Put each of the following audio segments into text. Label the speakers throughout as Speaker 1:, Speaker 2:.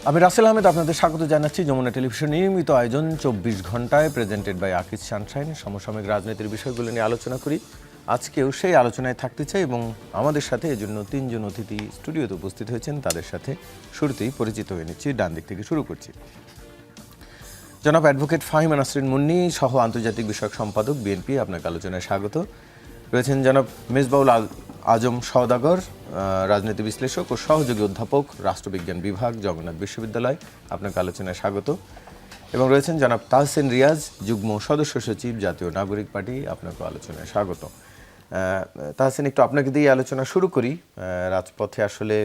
Speaker 1: আমি রাসেল আহমেদ আপনাদের স্বাগত জানাচ্ছি যমুনা টেলিভিশন নিয়মিত আয়োজন 24 ঘন্টায় প্রেজেন্টেড বাই আকিজ সানশাইন। সমসাময়িক রাজনীতির বিষয়গুলো নিয়ে আলোচনা করি। আজকেও সেই আলোচনায় থাকতে চাই এবং আমাদের সাথে এজন্য তিনজন অতিথি স্টুডিওতে উপস্থিত হয়েছেন। তাদের সাথে শুরুতেই পরিচিত হয়ে নিচ্ছি। ডান দিক থেকে শুরু করছি। জনাব অ্যাডভোকেট ফাহিমা নাসরিন মুন্নি সহ আন্তর্জাতিক বিষয়ক সম্পাদক, বিএনপি, আপনাকে আলোচনায় স্বাগত। রয়েছেন জনাব মেজবাউল আজম সওদাগর, রাজনীতি বিশ্লেষক ও সহযোগী অধ্যাপক, রাষ্ট্রবিজ্ঞান বিভাগ, জগন্নাথ বিশ্ববিদ্যালয়, আপনাকে আলোচনায় স্বাগত। এবং রয়েছেন জনাব তাহসিন রিয়াজ, যুগ্ম সদস্য সচিব, জাতীয় নাগরিক পার্টি, আপনাকে আলোচনায় স্বাগত। তাহসিন, একটু আপনাকে দিয়ে আলোচনা শুরু করি। রাজপথে আসলে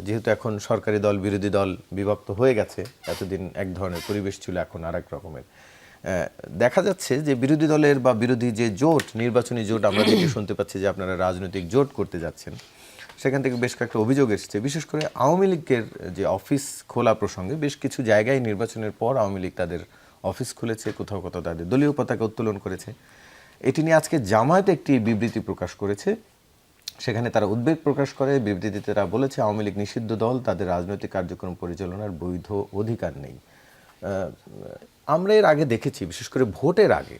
Speaker 1: যেহেতু এখন সরকারি দল বিরোধী দল বিভক্ত হয়ে গেছে, এতদিন এক ধরনের পরিবেশ ছিল, এখন আর এক রকমের দেখা যাচ্ছে যে বিরোধী দলের বা বিরোধী যে জোট, নির্বাচনী জোট, আমরা যেটা শুনতে পাচ্ছি যে আপনারা রাজনৈতিক জোট করতে যাচ্ছেন, সেখান থেকে বেশ কয়েকটা অভিযোগ এসেছে। বিশেষ করে আওয়ামী লীগের যে অফিস খোলা প্রসঙ্গে বেশ কিছু জায়গায় নির্বাচনের পর আওয়ামী লীগ তাদের অফিস খুলেছে, কোথাও কোথাও তাদের দলীয় পতাকা উত্তোলন করেছে। এটি নিয়ে আজকে জামায়াত একটি বিবৃতি প্রকাশ করেছে। সেখানে তারা উদ্বেগ প্রকাশ করে। বিবৃতিতে তারা বলেছে আওয়ামী লীগ নিষিদ্ধ দল, তাদের রাজনৈতিক কার্যক্রম পরিচালনার বৈধ অধিকার নেই। আমরা এর আগে দেখেছি, বিশেষ করে ভোটের আগে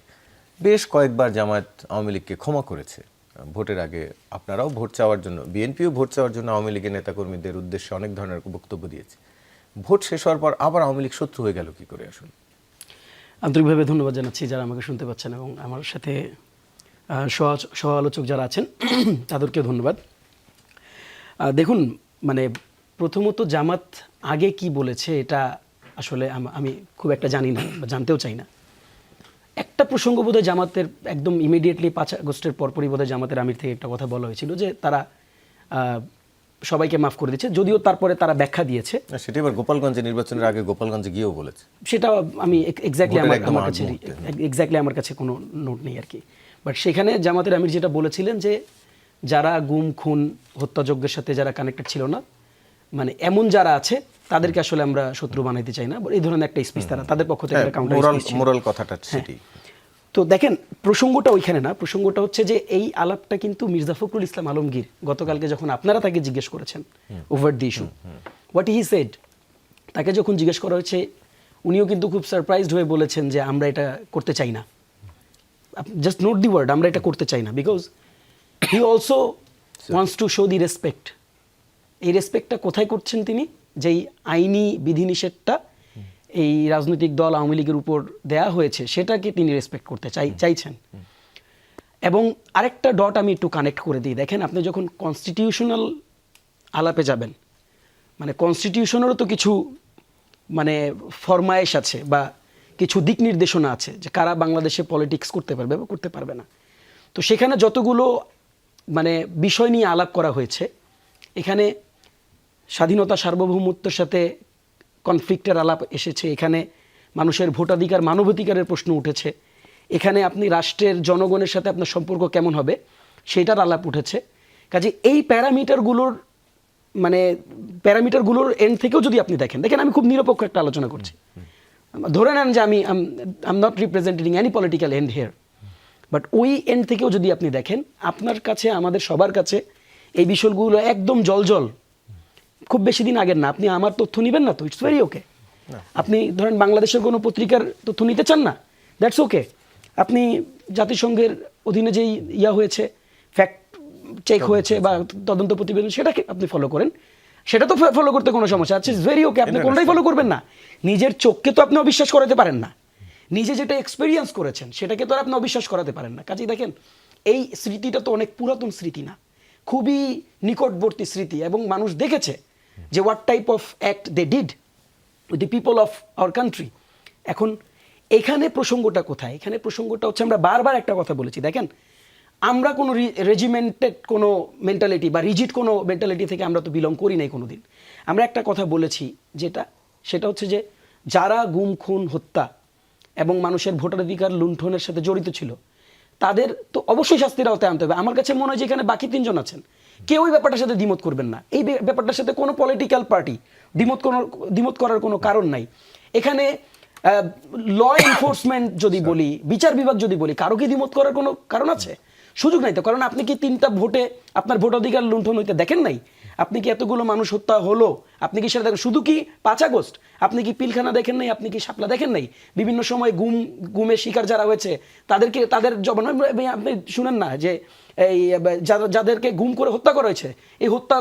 Speaker 1: বেশ কয়েকবার জামায়াত আওয়ামী লীগকে ক্ষমা করেছে। ভোটের আগে আপনারাও ভোট চাওয়ার জন্য, বিএনপিও ভোট চাওয়ার জন্য আওয়ামী লীগের নেতাকর্মীদের উদ্দেশ্যে অনেক ধরনের বক্তব্য দিয়েছে। ভোট শেষ হওয়ার পর আবার আওয়ামী লীগ শত্রু হয়ে গেল কি করে? আসলে
Speaker 2: আন্তরিকভাবে ধন্যবাদ জানাচ্ছি যারা আমাকে শুনতে পাচ্ছেন এবং আমার সাথে সহ আলোচক যারা আছেন তাদেরকে ধন্যবাদ। দেখুন, মানে প্রথমত জামাত আগে কি বলেছে এটা আসলে আমি খুব একটা জানি না বা জানতেও চাই না। একটা প্রসঙ্গ বোধহয় জামাতের একদম ইমিডিয়েটলি 5 আগস্টের পরপরই বোধহয় জামাতের আমির থেকে একটা কথা বলা হয়েছিল যে তারা সবাইকে মাফ করে দিচ্ছে, যদিও তারপরে তারা ব্যাখ্যা দিয়েছে।
Speaker 1: সেটা এবার গোপালগঞ্জে নির্বাচনের আগে গোপালগঞ্জে গিয়েও বলেছে।
Speaker 2: সেটা আমি এক্স্যাক্টলি আমার কাছে কোনো নোট নেই আর কি। বাট সেখানে জামাতের আমির যেটা বলেছিলেন যে যারা গুম, খুন, হত্যাযজ্ঞের সাথে যারা কানেক্টেড ছিল না, মানে এমন যারা আছে তাদেরকে আসলে আমরা শত্রু বানাইতে চাই না, এই ধরনের একটা স্পিচ তারা তাদের পক্ষ থেকে
Speaker 1: মোরাল কথাটা সেটি।
Speaker 2: তো দেখেন, প্রসঙ্গটা ওইখানে না, প্রসঙ্গটা হচ্ছে যে এই আলাপটা কিন্তু মির্জা ফখরুল ইসলাম আলমগীর গতকালকে যখন আপনারা তাকে জিজ্ঞেস করেছেন over the issue what he said, তাকে যখন জিজ্ঞেস করা হয়েছে উনিও কিন্তু খুব সারপ্রাইজড হয়ে বলেছেন যে আমরা এটা করতে চাই না। জাস্ট নোট দি ওয়ার্ড, আমরা এটা করতে চাই না, because he also wants to show the respect. এই রেসপেক্টটা কোথায় করছেন তিনি? যেই আইনি বিধিনিষেধটা এই রাজনৈতিক দল আওয়ামী লীগের উপর দেয়া হয়েছে সেটাকে তিনি রেসপেক্ট করতে চাইছেন। এবং আরেকটা ডট আমি একটু কানেক্ট করে দিই। দেখেন, আপনি যখন কনস্টিটিউশনাল আলাপে যাবেন, মানে কনস্টিটিউশনেরও তো কিছু মানে ফরমায়েশ আছে বা কিছু দিক নির্দেশনা আছে যে কারা বাংলাদেশে পলিটিক্স করতে পারবে বা করতে পারবে না। তো সেখানে যতগুলো মানে বিষয় নিয়ে আলাপ করা হয়েছে, এখানে স্বাধীনতা সার্বভৌমত্বের সাথে কনফ্লিক্টের আলাপ এসেছে, এখানে মানুষের ভোটাধিকার, মানবাধিকারের প্রশ্ন উঠেছে, এখানে আপনি রাষ্ট্রের জনগণের সাথে আপনার সম্পর্ক কেমন হবে সেটার আলাপ উঠেছে। কাজে এই প্যারামিটারগুলোর এন্ড থেকেও যদি আপনি দেখেন, আমি খুব নিরপেক্ষ একটা আলোচনা করছি। ধরে নেন যে আমি am not representing any political end here, but ওই এন্ড থেকেও যদি আপনি দেখেন, আপনার কাছে, আমাদের সবার কাছে এই বিষয়গুলো একদম জলজল, খুব বেশি দিন আগের না। আপনি আমার তথ্য নেবেন না তো, ইটস ভেরি ওকে। আপনি ধরেন বাংলাদেশের কোনো পত্রিকার তথ্য নিতে চান না, দ্যাটস ওকে। আপনি জাতিসংঘের অধীনে যেই হয়েছে, ফ্যাক্ট চেক হয়েছে বা তদন্ত প্রতিবেদন, সেটাকে আপনি ফলো করেন, সেটা তো ফলো করতে কোনো সমস্যা আছে, ইটস ভেরি ওকে। আপনি কোনটাই ফলো করবেন না, নিজের চোখকে তো আপনি অবিশ্বাস করাতে পারেন না, নিজে যেটা এক্সপেরিয়েন্স করেছেন সেটাকে তো আর আপনি অবিশ্বাস করাতে পারেন না। কাজেই দেখেন, এই স্মৃতিটা তো অনেক পুরাতন স্মৃতি না, খুবই নিকটবর্তী স্মৃতি, এবং মানুষ দেখেছে যে what type of act they did with the people of our country. এখন এখানে প্রসঙ্গটা কোথায়? এখানে প্রসঙ্গটা হচ্ছে, আমরা বারবার একটা কথা বলেছি, দেখেন আমরা কোনো রেজিমেন্টেড কোনো মেন্টালিটি বা রিজিড কোনো মেন্টালিটি থেকে আমরা তো বিলং করি নাই কোনো দিন। আমরা একটা কথা বলেছি সেটা হচ্ছে যে যারা গুম, খুন, হত্যা এবং মানুষের ভোটাধিকার লুণ্ঠনের সাথে জড়িত ছিল তাদের তো অবশ্যই শাস্তির আওতায় আনতে হবে। আমার কাছে মনে হয় যে এখানে বাকি 3 জন আছেন, কেউ এই ব্যাপারটার সাথে দ্বিমত করবেন না। এই ব্যাপারটার সাথে কোনো পলিটিক্যাল পার্টি দ্বিমত করার কোনো কারণ নাই। এখানে ল এনফোর্সমেন্ট যদি বলি, বিচার বিভাগ যদি বলি, কারো কি দ্বিমত করার কোনো কারণ আছে? সুযোগ নাই তো। কারণ আপনি কি 3টা ভোটে আপনার ভোটাধিকার লুণ্ঠন হইতে দেখেন নাই? আপনি কি এতগুলো মানুষ হত্যা হলো আপনি কি সেটা দেখেন? শুধু কি 5 আগস্ট, আপনি কি পিলখানা দেখেন নাই, আপনি কি শাপলা দেখেন নাই? বিভিন্ন সময় গুমের শিকার যারা হয়েছে তাদের জবান আপনি শুনেন না যে এই যাদেরকে গুম করে হত্যা করা হয়েছে, এই হত্যা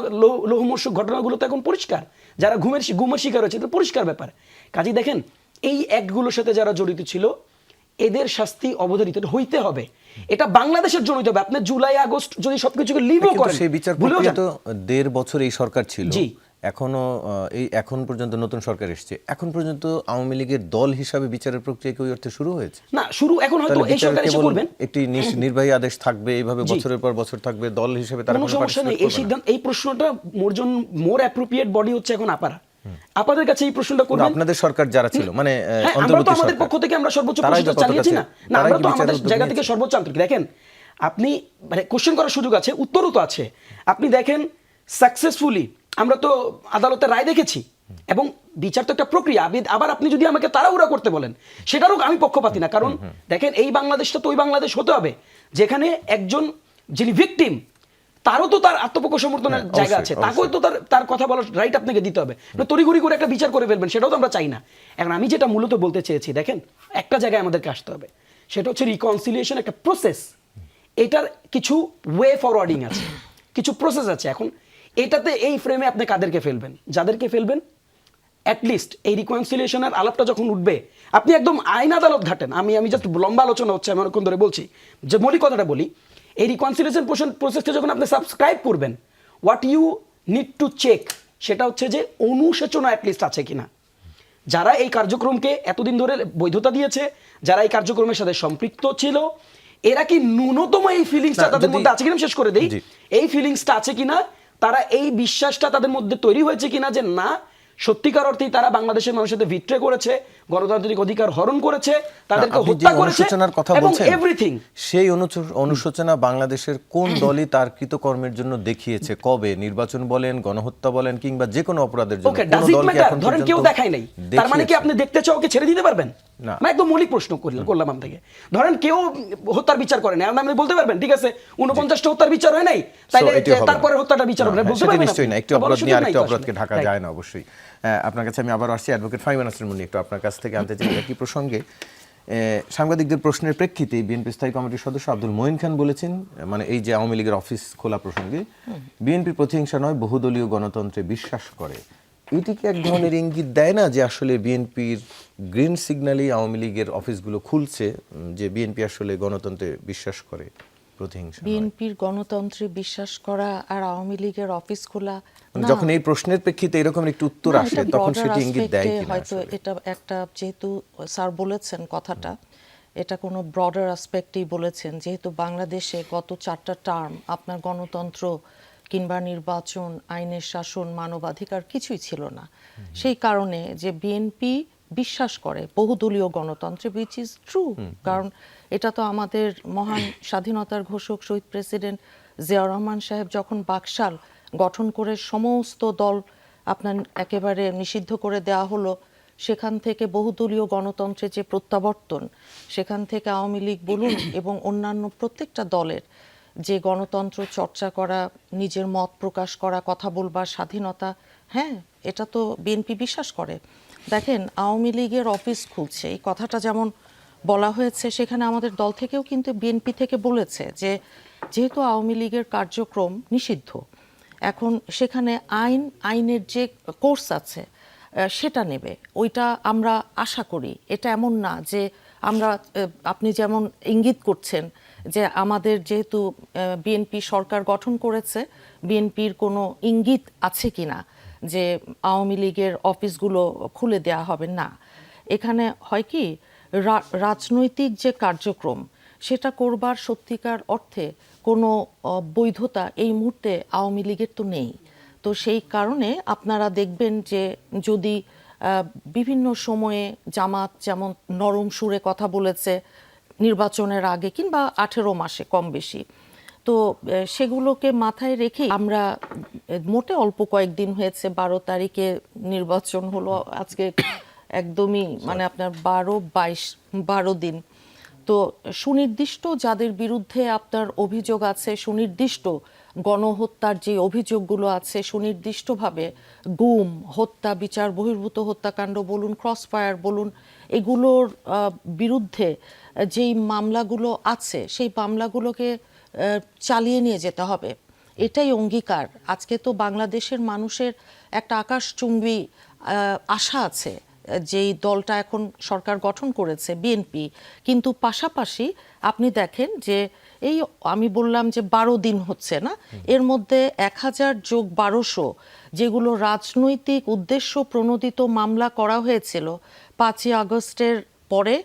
Speaker 2: লোহমর্ষক ঘটনাগুলো তো এখন পরিষ্কার। যারা গুমের শিকার হয়েছে এটা পরিষ্কার ব্যাপার। কাজেই দেখেন এই অ্যাক্টগুলোর সাথে যারা জড়িত ছিল এদের শাস্তি অবধারিত হইতে হবে। এটা বাংলাদেশের জন্য হইতে হবে। আপনি জুলাই আগস্ট যদি সবকিছুকে লিভও করেন,
Speaker 1: সেই বিচার প্রক্রিয়া তো 1.5 বছর এই সরকার ছিল,
Speaker 2: জি।
Speaker 1: এখনো এখন পর্যন্ত নতুন সরকার এসেছে, এখন পর্যন্ত আওয়ামী লীগের দল হিসাবে বিচারের প্রক্রিয়া কি ওই অর্থে শুরু হয়েছে?
Speaker 2: না, শুরু এখন হয়তো এই সরকার এসে করবেন।
Speaker 1: একটি নির্বাহী আদেশ থাকবে, এইভাবে বছরের পর বছর থাকবে, দল হিসেবে তার
Speaker 2: কোনো সমস্যা নেই। এই সিদ্ধান্ত, এই প্রশ্নটা মোর অ্যাপ্রোপ্রিয়েট বডি হচ্ছে এখন আপারা। আপনাদের কাছে এই প্রশ্নটা করবেন।
Speaker 1: আপনাদের সরকার যারা ছিল মানে
Speaker 2: আমরা তো আমাদের পক্ষ থেকে আমরা সর্বোচ্চ প্রচেষ্টা চালিয়েছি না? না, আমরা তো আমাদের জায়গা থেকে সর্বোচ্চ আন্তরিক। দেখেন আপনি মানে কোশ্চেন করার সুযোগ আছে, উত্তরও তো আছে। আপনি দেখেন সাকসেসফুলি আমরা তো আদালতের রায় দেখেছি, এবং বিচার তো একটা প্রক্রিয়া। আবার আপনি যদি আমাকে তাড়াহুড়া করতে বলেন সেটারও আমি পক্ষপাতি না। কারণ দেখেন এই বাংলাদেশটা তো ওই বাংলাদেশ হতে হবে যেখানে একজন যিনি ভিকটিম তারও তো তার আত্মপক্ষ সমর্থনের জায়গা আছে, তাকেও তো তার কথা বলার রাইট আপনাকে দিতে হবে। তড়িঘড়ি করে একটা বিচার করে ফেলবেন, সেটাও তো আমরা চাই না। এখন আমি যেটা মূলত বলতে চেয়েছি, দেখেন একটা জায়গায় আমাদেরকে আসতে হবে, সেটা হচ্ছে রিকনসিলিয়েশন একটা প্রসেস। এটার কিছু ওয়ে ফরওয়ার্ডিং আছে, কিছু প্রসেস আছে। এখন এটাতে এই ফ্রেমে আপনি কাদেরকে ফেলবেন? যাদেরকে ফেলবেন অ্যাটলিস্ট এই রিকনসিলিয়েশনের আলাপটা যখন উঠবে, আপনি একদম আইন আদালত ঘাটেন। আমি জাস্ট লম্বা আলোচনা হচ্ছে, আমি অনেকক্ষণ ধরে বলছি, যে মৌলিক কথাটা বলি। এই রিকনসিলিয়েশন প্রসেসটা যখন আপনি সাবস্ক্রাইব করবেন, what you need to check সেটা হচ্ছে যে অনুশোচনা অ্যাটলিস্ট আছে কিনা। যারা এই কার্যক্রমকে এতদিন ধরে বৈধতা দিয়েছে, যারা এই কার্যক্রমের সাথে সম্পৃক্ত ছিল, এরা কি ন্যূনতম এই ফিলিংসটা তাদের মধ্যে আছে কিনা, শেষ করে দেই, এই ফিলিংসটা আছে কিনা, তারা এই বিশ্বাসটা তাদের মধ্যে তৈরি হয়েছে কিনা যে না সত্যিকার অর্থেই তারা বাংলাদেশের মানুষের সাথে ভিট্রে করেছে, গণতান্ত্রিক অধিকার হরণ করেছে, তাদেরকে হত্যা করেছে এবং এভরিথিং।
Speaker 1: সেই অনুশোচনা বাংলাদেশের কোন দলই তার কৃতকর্মের জন্য দেখিয়েছে? কবে? নির্বাচন বলেন, গণহত্যা বলেন, কিংবা যে কোনো অপরাধের জন্য কোন দলকে এখন
Speaker 2: ধরেন কেউ দেখায় নাই, তার মানে কি আপনি দেখতে চাও ওকে ছেড়ে দিতে পারবেন?
Speaker 1: না,
Speaker 2: মানে একদম মৌলিক প্রশ্ন করলাম আমি থেকে। ধরেন কেউ হত্যার বিচার করে না, আপনি বলতে পারবেন ঠিক আছে 49টা হত্যার বিচার হয় নাই, তাইলে তারপরে হত্যাটা বিচার হবে না, বলতে পারবেন?
Speaker 1: নিশ্চয়ই না, একটি অপরাধ নিয়ে আরেকটি অপরাধকে ঢাকা যায় না। অবশ্যই আপনার কাছে আমি আবার আসছি অ্যাডভোকেট ফাহিম নাসির মুন্নী, একটু আপনার কাছ থেকে আনতে চাই একই প্রসঙ্গে। সাংবাদিকদের প্রশ্নের প্রেক্ষিতে বিএনপি স্থায়ী কমিটির সদস্য আব্দুল মঈন খান বলেছেন, মানে এই যে আওয়ামী লীগের অফিস খোলা প্রসঙ্গে, বিএনপি প্রতিহিংসা নয় বহুদলীয় গণতন্ত্রে বিশ্বাস করে। এটি কি এক ধরনের ইঙ্গিত দেয় না যে আসলে বিএনপির গ্রিন সিগন্যালই আওয়ামী লীগের অফিসগুলো খুলছে, যে বিএনপি আসলে গণতন্ত্রে বিশ্বাস করে, প্রতিহিংসা?
Speaker 3: বিএনপির গণতন্ত্রে বিশ্বাস করা আর আওয়ামী লীগের অফিস খোলা,
Speaker 1: যখন এই প্রশ্নের প্রেক্ষিতে এরকম একটু উত্তর আসে তখন সেটি ইঙ্গিত দেয় কিনা?
Speaker 3: হয়তো এটা একটা, যেহেতু স্যার বলেছেন কথাটা, এটা কোনো ব্রডার অ্যাসপেক্টেই বলেছেন, যেহেতু বাংলাদেশে গত 4টা টার্ম আপনার গণতন্ত্র কিংবা নির্বাচন, আইনের শাসন, মানবাধিকার কিছুই ছিল না। সেই কারণে যে বিএনপি বিশ্বাস করে বহুদলীয় গণতন্ত্রে, উইচ ইজ ট্রু, কারণ এটা তো আমাদের মহান স্বাধীনতার ঘোষক শহীদ প্রেসিডেন্ট জিয়াউর রহমান সাহেব যখন বাকশাল গঠন করে সমস্ত দল আপনার একেবারে নিষিদ্ধ করে দেওয়া হলো, সেখান থেকে বহুদলীয় গণতন্ত্রের যে প্রত্যাবর্তন, সেখান থেকে আওয়ামী লীগ বলুন এবং অন্যান্য প্রত্যেকটা দলের যে গণতন্ত্র চর্চা করা, নিজের মত প্রকাশ করা, কথা বলবার স্বাধীনতা, হ্যাঁ এটা তো বিএনপি বিশ্বাস করে। দেখেন আওয়ামী লীগের অফিস খুলছে, এই কথাটা যেমন বলা হয়েছে, সেখানে আমাদের দল থেকেও কিন্তু বিএনপি থেকে বলেছে যে যেহেতু আওয়ামী লীগের কার্যক্রম নিষিদ্ধ, এখন সেখানে আইনের যে কোর্স আছে সেটা নেবে, ওইটা আমরা আশা করি। এটা এমন না যে আমরা, আপনি যেমন ইঙ্গিত করছেন যে আমাদের যেহেতু বিএনপি সরকার গঠন করেছে, বিএনপির কোনো ইঙ্গিত আছে কিনা যে আওয়ামী লীগের অফিসগুলো খুলে দেয়া হবে, না। এখানে হয় কি, রাজনৈতিক যে কার্যক্রম সেটা করবার সত্যিকার অর্থে কোনো বৈধতা এই মুহূর্তে আওয়ামী লীগের তো নেই। তো সেই কারণে আপনারা দেখবেন যে যদি বিভিন্ন সময়ে জামাত যেমন নরম সুরে কথা বলেছে নির্বাচনের আগে কিংবা 18 মাসে কম বেশি, তো সেগুলোকে মাথায় রেখে আমরা মোটে অল্প কয়েকদিন হয়েছে, 12 তারিখে নির্বাচন হলো, আজকে একদমই মানে আপনার 12 দিন। তো সুনির্দিষ্ট যাদের বিরুদ্ধে আপনার অভিযোগ আছে, সুনির্দিষ্ট গণহত্যার যে অভিযোগগুলো আছে সুনির্দিষ্টভাবে গুম, হত্যা, বিচার বহির্ভূত হত্যাকাণ্ড বলুন, ক্রসফায়ার বলুন, এগুলোর বিরুদ্ধে যেই মামলাগুলো আছে সেই মামলাগুলোকে চালিয়ে নিয়ে যেতে হবে। এটাই অঙ্গীকার। আজকে তো বাংলাদেশের মানুষের একটা আকাশচুম্বী আশা আছে যেই দলটা এখন সরকার গঠন করেছে বিএনপি, কিন্তু পাশাপাশি আপনি দেখেন যে এই আমি বললাম যে 12 দিন হচ্ছে না, এর মধ্যে 1000 যোগ 1200 যেগুলো রাজনৈতিক উদ্দেশ্য প্রণোদিত মামলা করা হয়েছিল 5ই আগস্টের পরে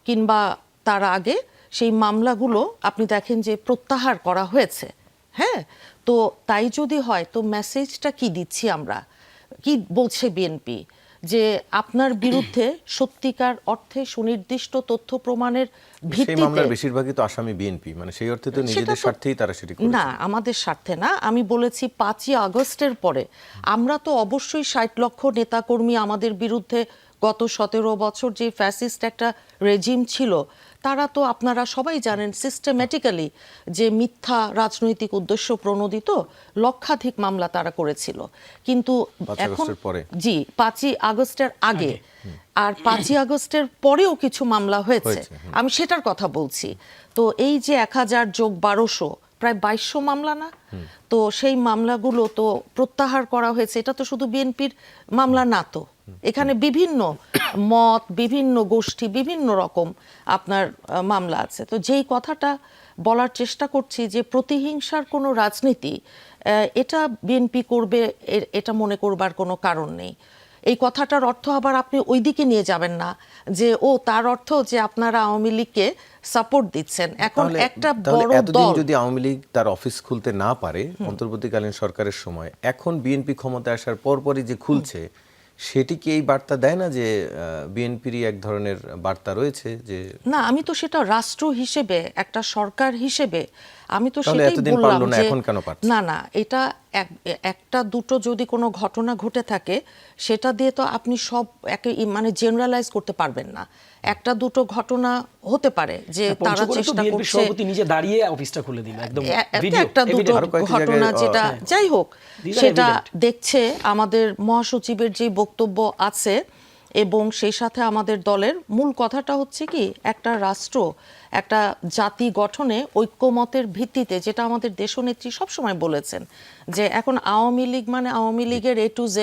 Speaker 3: কিংবা তার আগে, সেই মামলাগুলো আপনি দেখেন যে প্রত্যাহার করা হয়েছে। হ্যাঁ, তো তাই যদি হয় তো মেসেজটা কি দিচ্ছি আমরা, কি বলছে বিএনপি যে আপনার বিরুদ্ধে সত্যিকার অর্থে সুনির্দিষ্ট তথ্য প্রমাণের
Speaker 1: সেই
Speaker 3: ভিত্তিতে,
Speaker 1: মামলার বেশিরভাগই তো আসামি বিএনপি, মানে সেই অর্থে তো নিজেদের স্বার্থেই তারা সেটি করেছে।
Speaker 3: না, আমাদের স্বার্থে না, আমি বলেছি 5ই আগস্টের পরে আমরা তো অবশ্যই 60 লক্ষ নেতাকর্মী আমাদের বিরুদ্ধে গত 17 বছর যে ফ্যাসিস্ট একটা রেজিম ছিল, তারা তো আপনারা সবাই জানেন সিস্টেম্যাটিক্যালি যে মিথ্যা রাজনৈতিক উদ্দেশ্য প্রণোদিত লক্ষাধিক মামলা তারা করেছিল। কিন্তু
Speaker 1: 5
Speaker 3: এখন
Speaker 1: আগস্টের পরে।
Speaker 3: জি, 5ই আগস্টের আগে আর 5ই আগস্টের পরেও কিছু মামলা হয়েছে, আমি সেটার কথা বলছি। তো এই যে 1000 যোগ 1200 প্রায় 2200 মামলা না, তো সেই মামলাগুলো তো প্রত্যাহার করা হয়েছে। এটা তো শুধু বিএনপির মামলা না, তো এখানে বিভিন্ন মত, বিভিন্ন গোষ্ঠী, বিভিন্ন রকম আপনার মামলা আছে। তো যেই কথাটা বলার চেষ্টা করছি যে প্রতিহিংসার কোনো রাজনীতি এটা বিএনপি করবে এটা মনে করবার কোনো কারণ নেই। এই কথাটার অর্থ আবার আপনি ওই দিকে নিয়ে যাবেন না যে তার অর্থ যে আপনারা আওয়ামী লীগকে সাপোর্ট দিচ্ছেন। এখন একটা বড়
Speaker 1: এতদিন
Speaker 3: দল
Speaker 1: যদি আওয়ামী লীগ তার অফিস খুলতে না পারে অন্তর্বর্তীকালীন সরকারের সময়, এখন বিএনপি ক্ষমতায় আসার পরপরই যে খুলছে, সেটি কি এই বার্তা দেয় না যে বিএনপিরই এক ধরনের বার্তা রয়েছে? যে
Speaker 3: না, আমি তো সেটা রাষ্ট্র হিসেবে, একটা সরকার হিসেবে আমি তো
Speaker 1: তাহলে
Speaker 3: সেটাই
Speaker 1: এতদিন
Speaker 3: বললাম
Speaker 1: পারলো না,
Speaker 3: যে
Speaker 1: এখন কেন পারছে?
Speaker 3: না না, এটা একটা দুটো যদি কোনো ঘটনা ঘটে থাকে সেটা দিয়ে তো আপনি সব মানে জেনারেলাইজ করতে পারবেন না। একটা দুটো ঘটনা হতে পারে যে তারা চেষ্টা করছে,
Speaker 2: সভাপতি নিজে দাঁড়িয়ে অফিসটা খুলে দিল একদম ভিডিও,
Speaker 3: একটা দুটো
Speaker 1: আরো কয়েকটি
Speaker 3: ঘটনা
Speaker 1: জায়গায়,
Speaker 3: যেটা যাই হোক
Speaker 2: These are
Speaker 3: সেটা
Speaker 2: evident.
Speaker 3: দেখছে আমাদের মহাসচিবের যে বক্তব্য আছে, এবং সেই সাথে আমাদের দলের মূল কথাটা হচ্ছে কি, একটা রাষ্ট্র, একটা জাতি গঠনে ঐক্যমতের ভিত্তিতে, যেটা আমাদের দেশনেত্রী সবসময় বলেছেন যে এখন আওয়ামী লীগ মানে আওয়ামী লীগের A to Z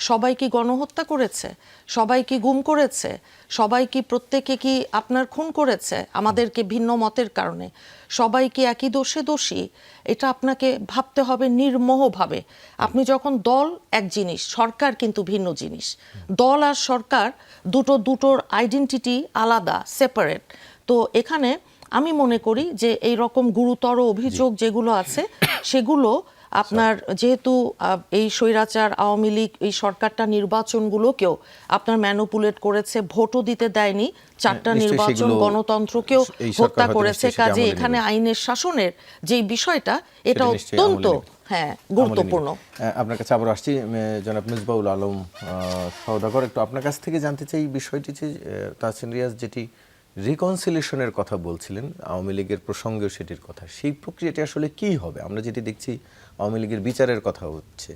Speaker 3: সবাই কি গণহত্যা করেছে, সবাই কি গুম করেছে, সবাই কি প্রত্যেকে কি আপনার খুন করেছে আমাদেরকে ভিন্ন মতের কারণে, সবাই কি একই দোষে দোষী, এটা আপনাকে ভাবতে হবে নির্মোহভাবে। আপনি যখন দল এক জিনিস, সরকার কিন্তু ভিন্ন জিনিস। দল আর সরকার দুটোর আইডেন্টিটি আলাদা, সেপারেট। তো এখানে আমি মনে করি যে এই রকম গুরুতর অভিযোগ যেগুলো আছে সেগুলো আপনার যেহেতু এই স্বৈরাচার আওয়ামী লীগ এই সরকারটা নির্বাচনগুলোকেও আপনার ম্যানুপুলেট করেছে, ভোটও দিতে দেয়নি, 4টা
Speaker 1: নিশ্চয়ই
Speaker 3: নির্বাচন
Speaker 1: সেগুলো
Speaker 3: গণতন্ত্রকেও
Speaker 1: এই সরকার
Speaker 3: হত্যা
Speaker 1: হয়তো
Speaker 3: করেছে।
Speaker 1: নিশ্চয়ই সেটা
Speaker 3: কাজে
Speaker 1: আমলে
Speaker 3: এখানে
Speaker 1: নেবে।
Speaker 3: আইনের শাসনের যে বিষয়টা এটা
Speaker 1: সেটা নিশ্চয়ই
Speaker 3: অত্যন্ত
Speaker 1: আমলে নেবে।
Speaker 3: গুরুত্বপূর্ণ।
Speaker 1: আপনার কাছে আবার আসছি, জনাব মিসবাউল আলম সওদাগর, একটু আপনার কাছ থেকে জানতে চাই এই বিষয়টি যে তাহসিন রিয়াজ যেটি রিকনসিলিয়েশনের কথা বলছিলেন, আওয়ামী লীগের প্রসঙ্গেও সেটির কথা, সেই প্রক্রিয়াটি আসলে কি হবে? আমরা যেটি দেখছি আওয়ামী লীগের বিচারের কথা হচ্ছে,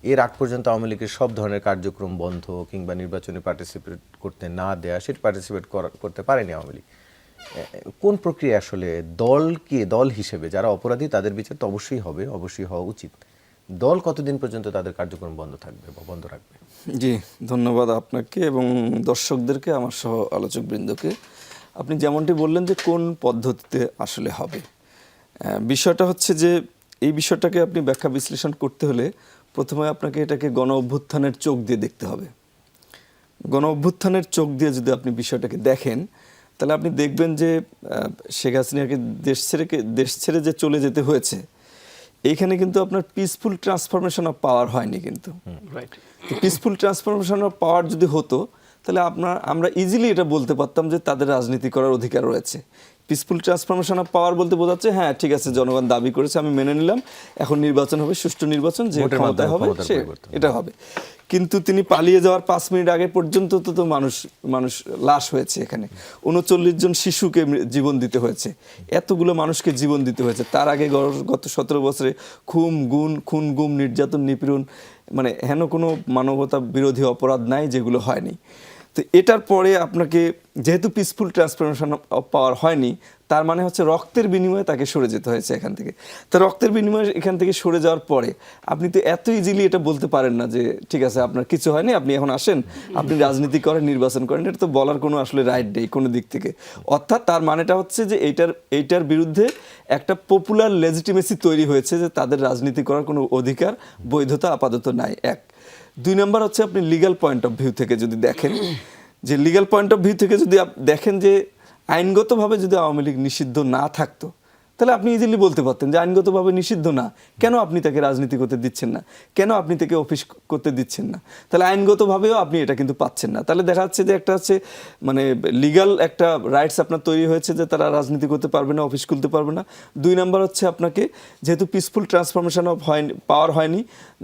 Speaker 1: এর আগ পর্যন্ত আওয়ামী লীগের সব ধরনের কার্যক্রম বন্ধ কিংবা নির্বাচনে পার্টিসিপেট করতে না দেয়া, সেটি পার্টিসিপেট করতে পারেনি আওয়ামী লীগ। কোন প্রক্রিয়া আসলে দল হিসেবে যারা অপরাধী তাদের বিচার তো অবশ্যই হবে, অবশ্যই হওয়া উচিত, দল কতদিন পর্যন্ত তাদের কার্যক্রম বন্ধ থাকবে বা বন্ধ রাখবে?
Speaker 4: জি, ধন্যবাদ আপনাকে এবং দর্শকদেরকে, আমার সহ আলোচকবৃন্দকে। আপনি যেমনটি বললেন যে কোন পদ্ধতিতে আসলে হবে, বিষয়টা হচ্ছে যে এই বিষয়টাকে আপনি ব্যাখ্যা বিশ্লেষণ করতে হলে প্রথমে আপনাকে এটাকে গণ অভ্যুত্থানের চোখ দিয়ে দেখতে হবে। গণ অভ্যুত্থানের চোখ দিয়ে যদি আপনি বিষয়টাকে দেখেন, তাহলে আপনি দেখবেন যে শেখ হাসিনাকে দেশ ছেড়ে যে চলে যেতে হয়েছে, এইখানে কিন্তু আপনার পিসফুল ট্রান্সফরমেশন অফ পাওয়ার হয়নি। কিন্তু পিসফুল ট্রান্সফরমেশন অফ পাওয়ার যদি হতো তাহলে আমরা ইজিলি এটা বলতে পারতাম যে তাদের রাজনীতি করার অধিকার রয়েছে। পিসফুল ট্রান্সফরমেশন অফ পাওয়ার বলতে বোঝাচ্ছে হ্যাঁ ঠিক আছে জনগণ দাবি করেছে আমি মেনে নিলাম, এখন নির্বাচন হবে, সুষ্ঠু নির্বাচন, যে
Speaker 1: ভোটের
Speaker 4: ক্ষমতায়
Speaker 1: মাধ্যমে
Speaker 4: হবে
Speaker 1: ক্ষমতার
Speaker 4: সে
Speaker 1: পরিবর্তন।
Speaker 4: এটা হবে। কিন্তু তিনি পালিয়ে যাওয়ার 5 মিনিট আগে পর্যন্ত তো মানুষ লাশ হয়েছে এখানে, 39 জন শিশুকে জীবন দিতে হয়েছে, এতগুলো মানুষকে জীবন দিতে হয়েছে। তার আগে গত 17 বছরে খুন গুম নির্যাতন নিপীড়ন মানে হেন কোনো মানবতা বিরোধী অপরাধ নাই যেগুলো হয়নি। তো এটার পরে আপনাকে যেহেতু পিসফুল ট্রান্সফরমেশন অফ পাওয়ার হয়নি, তার মানে হচ্ছে রক্তের বিনিময়ে তাকে সরে যেতে হয়েছে এখান থেকে। তো রক্তের বিনিময়ে এখান থেকে সরে যাওয়ার পরে আপনি তো এত ইজিলি এটা বলতে পারেন না যে ঠিক আছে আপনার কিছু হয়নি, আপনি এখন আসেন, আপনি রাজনীতি করেন, নির্বাচন করেন, এটা তো বলার কোনো আসলে রাইট নেই কোনো দিক থেকে। অর্থাৎ তার মানেটা হচ্ছে যে এইটার বিরুদ্ধে একটা পপুলার লেজিটিমেসি তৈরি হয়েছে যে তাদের রাজনীতি করার কোনো অধিকার বৈধতা আপাতত নাই। 1 2 নম্বর হচ্ছে আপনি লিগ্যাল পয়েন্ট অফ ভিউ থেকে যদি দেখেন, যে লিগ্যাল পয়েন্ট অফ ভিউ থেকে যদি দেখেন যে আইনগতভাবে যদি আওয়ামী লীগ নিষিদ্ধ না থাকতো, তাহলে আপনি ইজিলি বলতে পারতেন যে আইনগতভাবে নিষিদ্ধ না, কেন আপনি তাকে রাজনীতি করতে দিচ্ছেন না, কেন আপনি তাকে অফিস করতে দিচ্ছেন না, তাহলে আইনগতভাবেও আপনি এটা কিন্তু পাচ্ছেন না। তাহলে দেখা যাচ্ছে যে একটা হচ্ছে মানে লিগ্যাল একটা রাইটস আপনার তৈরি হয়েছে যে তারা রাজনীতি করতে পারবে না, অফিস খুলতে পারবে না। 2 নম্বর হচ্ছে আপনাকে যেহেতু পিসফুল ট্রান্সফরমেশন অফ পাওয়ার হয়নি,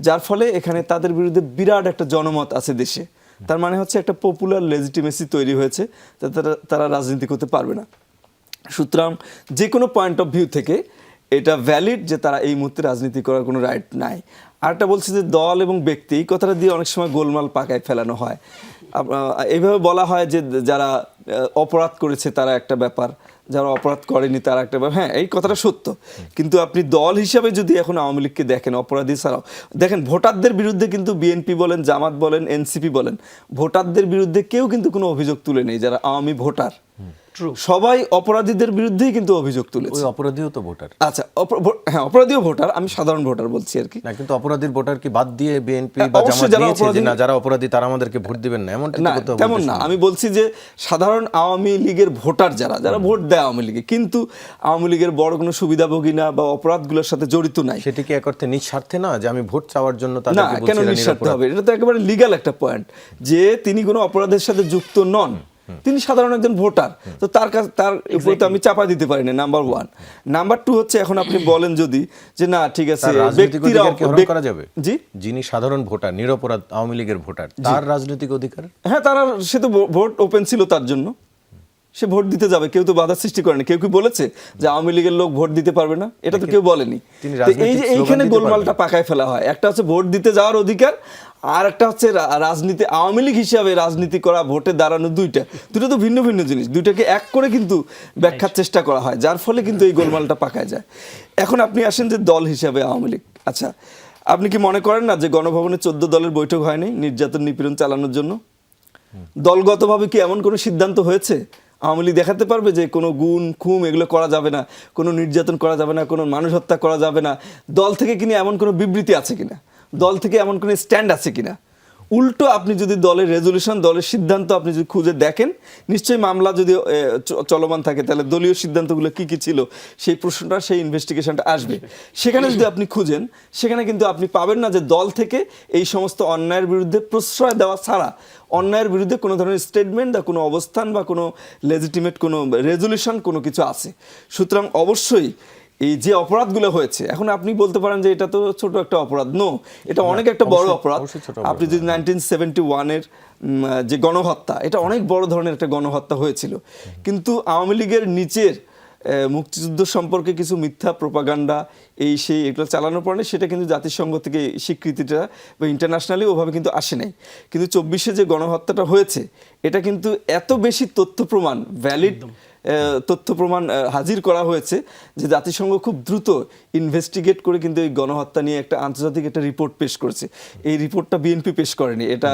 Speaker 4: যার ফলে এখানে তাদের বিরুদ্ধে বিরাট একটা জনমত আছে দেশে, তার মানে হচ্ছে একটা পপুলার লেজিটিমেসি তৈরি হয়েছে, তারা রাজনীতি করতে পারবে না। সুতরাং যে কোনো পয়েন্ট অফ ভিউ থেকে এটা ভ্যালিড যে তারা এই মুহূর্তে রাজনীতি করার কোনো রাইট নাই। আরেকটা বলছে যে দল এবং ব্যক্তি, এই কথাটা দিয়ে অনেক সময় গোলমাল পাকায় ফেলানো হয়। এইভাবে বলা হয় যে যারা অপরাধ করেছে তারা একটা ব্যাপার, যারা অপরাধ করেনি তারা একটা ব্যাপার। হ্যাঁ, এই কথাটা সত্য, কিন্তু আপনি দল হিসাবে যদি এখন আওয়ামী লীগকে দেখেন অপরাধী ছাড়াও, দেখেন ভোটারদের বিরুদ্ধে কিন্তু বিএনপি বলেন, জামাত বলেন, এনসিপি বলেন, ভোটারদের বিরুদ্ধে কেউ কিন্তু কোনো অভিযোগ তুলে নেই। যারা আওয়ামী ভোটার সবাই অপরাধীদের বিরুদ্ধেই কিন্তু অভিযোগ তুলেছে।
Speaker 1: ওই অপরাধীও তো ভোটার।
Speaker 4: আচ্ছা, হ্যাঁ অপরাধীও ভোটার, আমি সাধারণ ভোটার বলছি আর কি।
Speaker 1: না, কিন্তু অপরাধীর ভোটার কি বাদ দিয়ে বিএনপি বা
Speaker 4: অবশ্যই
Speaker 1: জামাত
Speaker 4: যারা
Speaker 1: নিয়েছে যে
Speaker 4: অপরাধী-
Speaker 1: না যারা অপরাধী তারা আমাদেরকে ভোট দিবেন না, এমনটা
Speaker 4: না,
Speaker 1: তো
Speaker 4: তেমন না। আমি বলছি যে সাধারণ আওয়ামী লীগের ভোটার যারা ভোট দেয় আওয়ামী লীগে, কিন্তু আওয়ামী লীগের বড় কোনো সুবিধাভোগী না বা অপরাধগুলোর সাথে জড়িত নাই,
Speaker 1: সেটি কি এক অর্থে নিঃস্বার্থে না যে আমি ভোট চাওয়ার জন্য
Speaker 4: না
Speaker 1: তাদেরকে
Speaker 4: কেন
Speaker 1: বলছি এরা
Speaker 4: নিঃস্বার্থ
Speaker 1: নিরপরাধ?
Speaker 4: হবে? এটা তো একেবারে লিগ্যাল একটা পয়েন্ট যে তিনি কোনো অপরাধের সাথে যুক্ত নন, তিনি সাধারণ একজন ভোটার, তো তার কাছে তার উপরে তো আমি চাপা দিতে পারি না, নাম্বার 1। নাম্বার 2 হচ্ছে এখন আপনি বলেন যদি যে না ঠিক আছে
Speaker 1: তার রাজনৈতিক
Speaker 4: ব্যক্তিরা
Speaker 1: অধিকার কি হরণ করা যাবে?
Speaker 4: জি,
Speaker 1: যিনি সাধারণ ভোটার, নিরপরাধ আওয়ামী লীগের ভোটার, তার রাজনৈতিক অধিকার?
Speaker 4: হ্যাঁ সে তো ভোট ওপেন ছিল তার জন্য, সে ভোট দিতে যাবে, কেউ তো বাধা সৃষ্টি করেনি। কেউ কি বলেছে যে আওয়ামী লীগের লোক ভোট দিতে পারবে না? এটা তো কেউ বলেনি।
Speaker 1: তিনি
Speaker 4: তো এই যে
Speaker 1: রাজনৈতিক
Speaker 4: এইখানে
Speaker 1: স্লোগান দিতে
Speaker 4: গোলমালটা পাকায় ফেলা হয়, একটা হচ্ছে ভোট দিতে যাওয়ার অধিকার, আর একটা হচ্ছে রাজনীতি, আওয়ামী লীগ হিসাবে রাজনীতি করা, ভোটে দাঁড়ানো, দুটো তো ভিন্ন ভিন্ন জিনিস, দুইটাকে এক করে কিন্তু ব্যাখ্যার চেষ্টা করা হয়, যার ফলে কিন্তু এই গোলমালটা পাকায় যায়। এখন আপনি আসেন যে দল হিসাবে আওয়ামী লীগ, আচ্ছা আপনি কি মনে করেন না যে গণভবনে 14 দলের বৈঠক হয়নি নির্যাতন নিপীড়ন চালানোর জন্য? দলগতভাবে কি এমন কোনো সিদ্ধান্ত হয়েছে? আওয়ামী লীগ দেখাতে পারবে যে কোনো খুন এগুলো করা যাবে না, কোনো নির্যাতন করা যাবে না, কোনো মানুষ হত্যা করা যাবে না? দল থেকে কিনা এমন কোনো বিবৃতি আছে কিনা? দল থেকে এমন কোনো স্ট্যান্ড আছে কিনা? উল্টো আপনি যদি দলের রেজলিউশন, দলের সিদ্ধান্ত আপনি যদি খুঁজে দেখেন, নিশ্চয়ই মামলা যদি চলমান থাকে তাহলে দলীয় সিদ্ধান্তগুলো কি কি ছিল সেই প্রশ্নটা, সেই ইনভেস্টিগেশনটা আসবে। সেখানে যদি আপনি খুঁজেন, সেখানে কিন্তু আপনি পাবেন না যে দল থেকে এই সমস্ত অন্যায়ের বিরুদ্ধে প্রশ্রয় দেওয়া ছাড়া অন্যায়ের বিরুদ্ধে কোনো ধরনের স্টেটমেন্ট বা কোনো অবস্থান বা কোনো লেজিটিমেট কোনো রেজলিউশন কোনো কিছু আছে। সুতরাং অবশ্যই এই যে অপরাধগুলো হয়েছে, এখন আপনি বলতে পারেন যে এটা তো ছোট একটা অপরাধ, নো, এটা অনেক একটা বড় অপরাধ। আপনি যদি 1971-এর যে গণহত্যা, এটা অনেক বড় ধরনের একটা গণহত্যা হয়েছিল, কিন্তু আওয়ামী লীগের নিচের মুক্তিযুদ্ধ সম্পর্কে কিছু মিথ্যা প্রোপাগান্ডা এগুলো চালানোর পরে সেটা কিন্তু জাতিসংঘ থেকে স্বীকৃতিটা বা ইন্টারন্যাশনালি ওভাবে কিন্তু আসে নাই। কিন্তু 24-এ যে গণহত্যাটা হয়েছে এটা কিন্তু এত বেশি তথ্য প্রমাণ, ভ্যালিড তথ্য প্রমাণ হাজির করা হয়েছে যে জাতিসংঘ খুব দ্রুত ইনভেস্টিগেট করে কিন্তু এই গণহত্যা নিয়ে একটা আন্তর্জাতিক একটা রিপোর্ট পেশ করেছে। এই রিপোর্টটা বিএনপি পেশ করেনি, এটা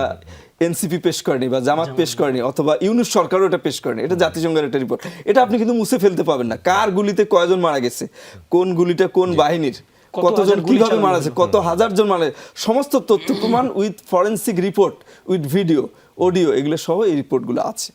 Speaker 4: এনসিপি পেশ করেনি বা জামাত পেশ করেনি, অথবা ইউনূস সরকারও এটা পেশ করেনি, এটা জাতিসংঘের একটা রিপোর্ট। এটা আপনি কিন্তু মুছে ফেলতে পাবেন না, কার গুলিতে কয়জন মারা গেছে, কোন গুলিটা কোন বাহিনীর, কতজন কিভাবে মারা গেছে, কত হাজার জন মারা গেছে, সমস্ত তথ্য প্রমাণ with forensic report, with video, audio, এগুলো সহ এই রিপোর্টগুলো আছে।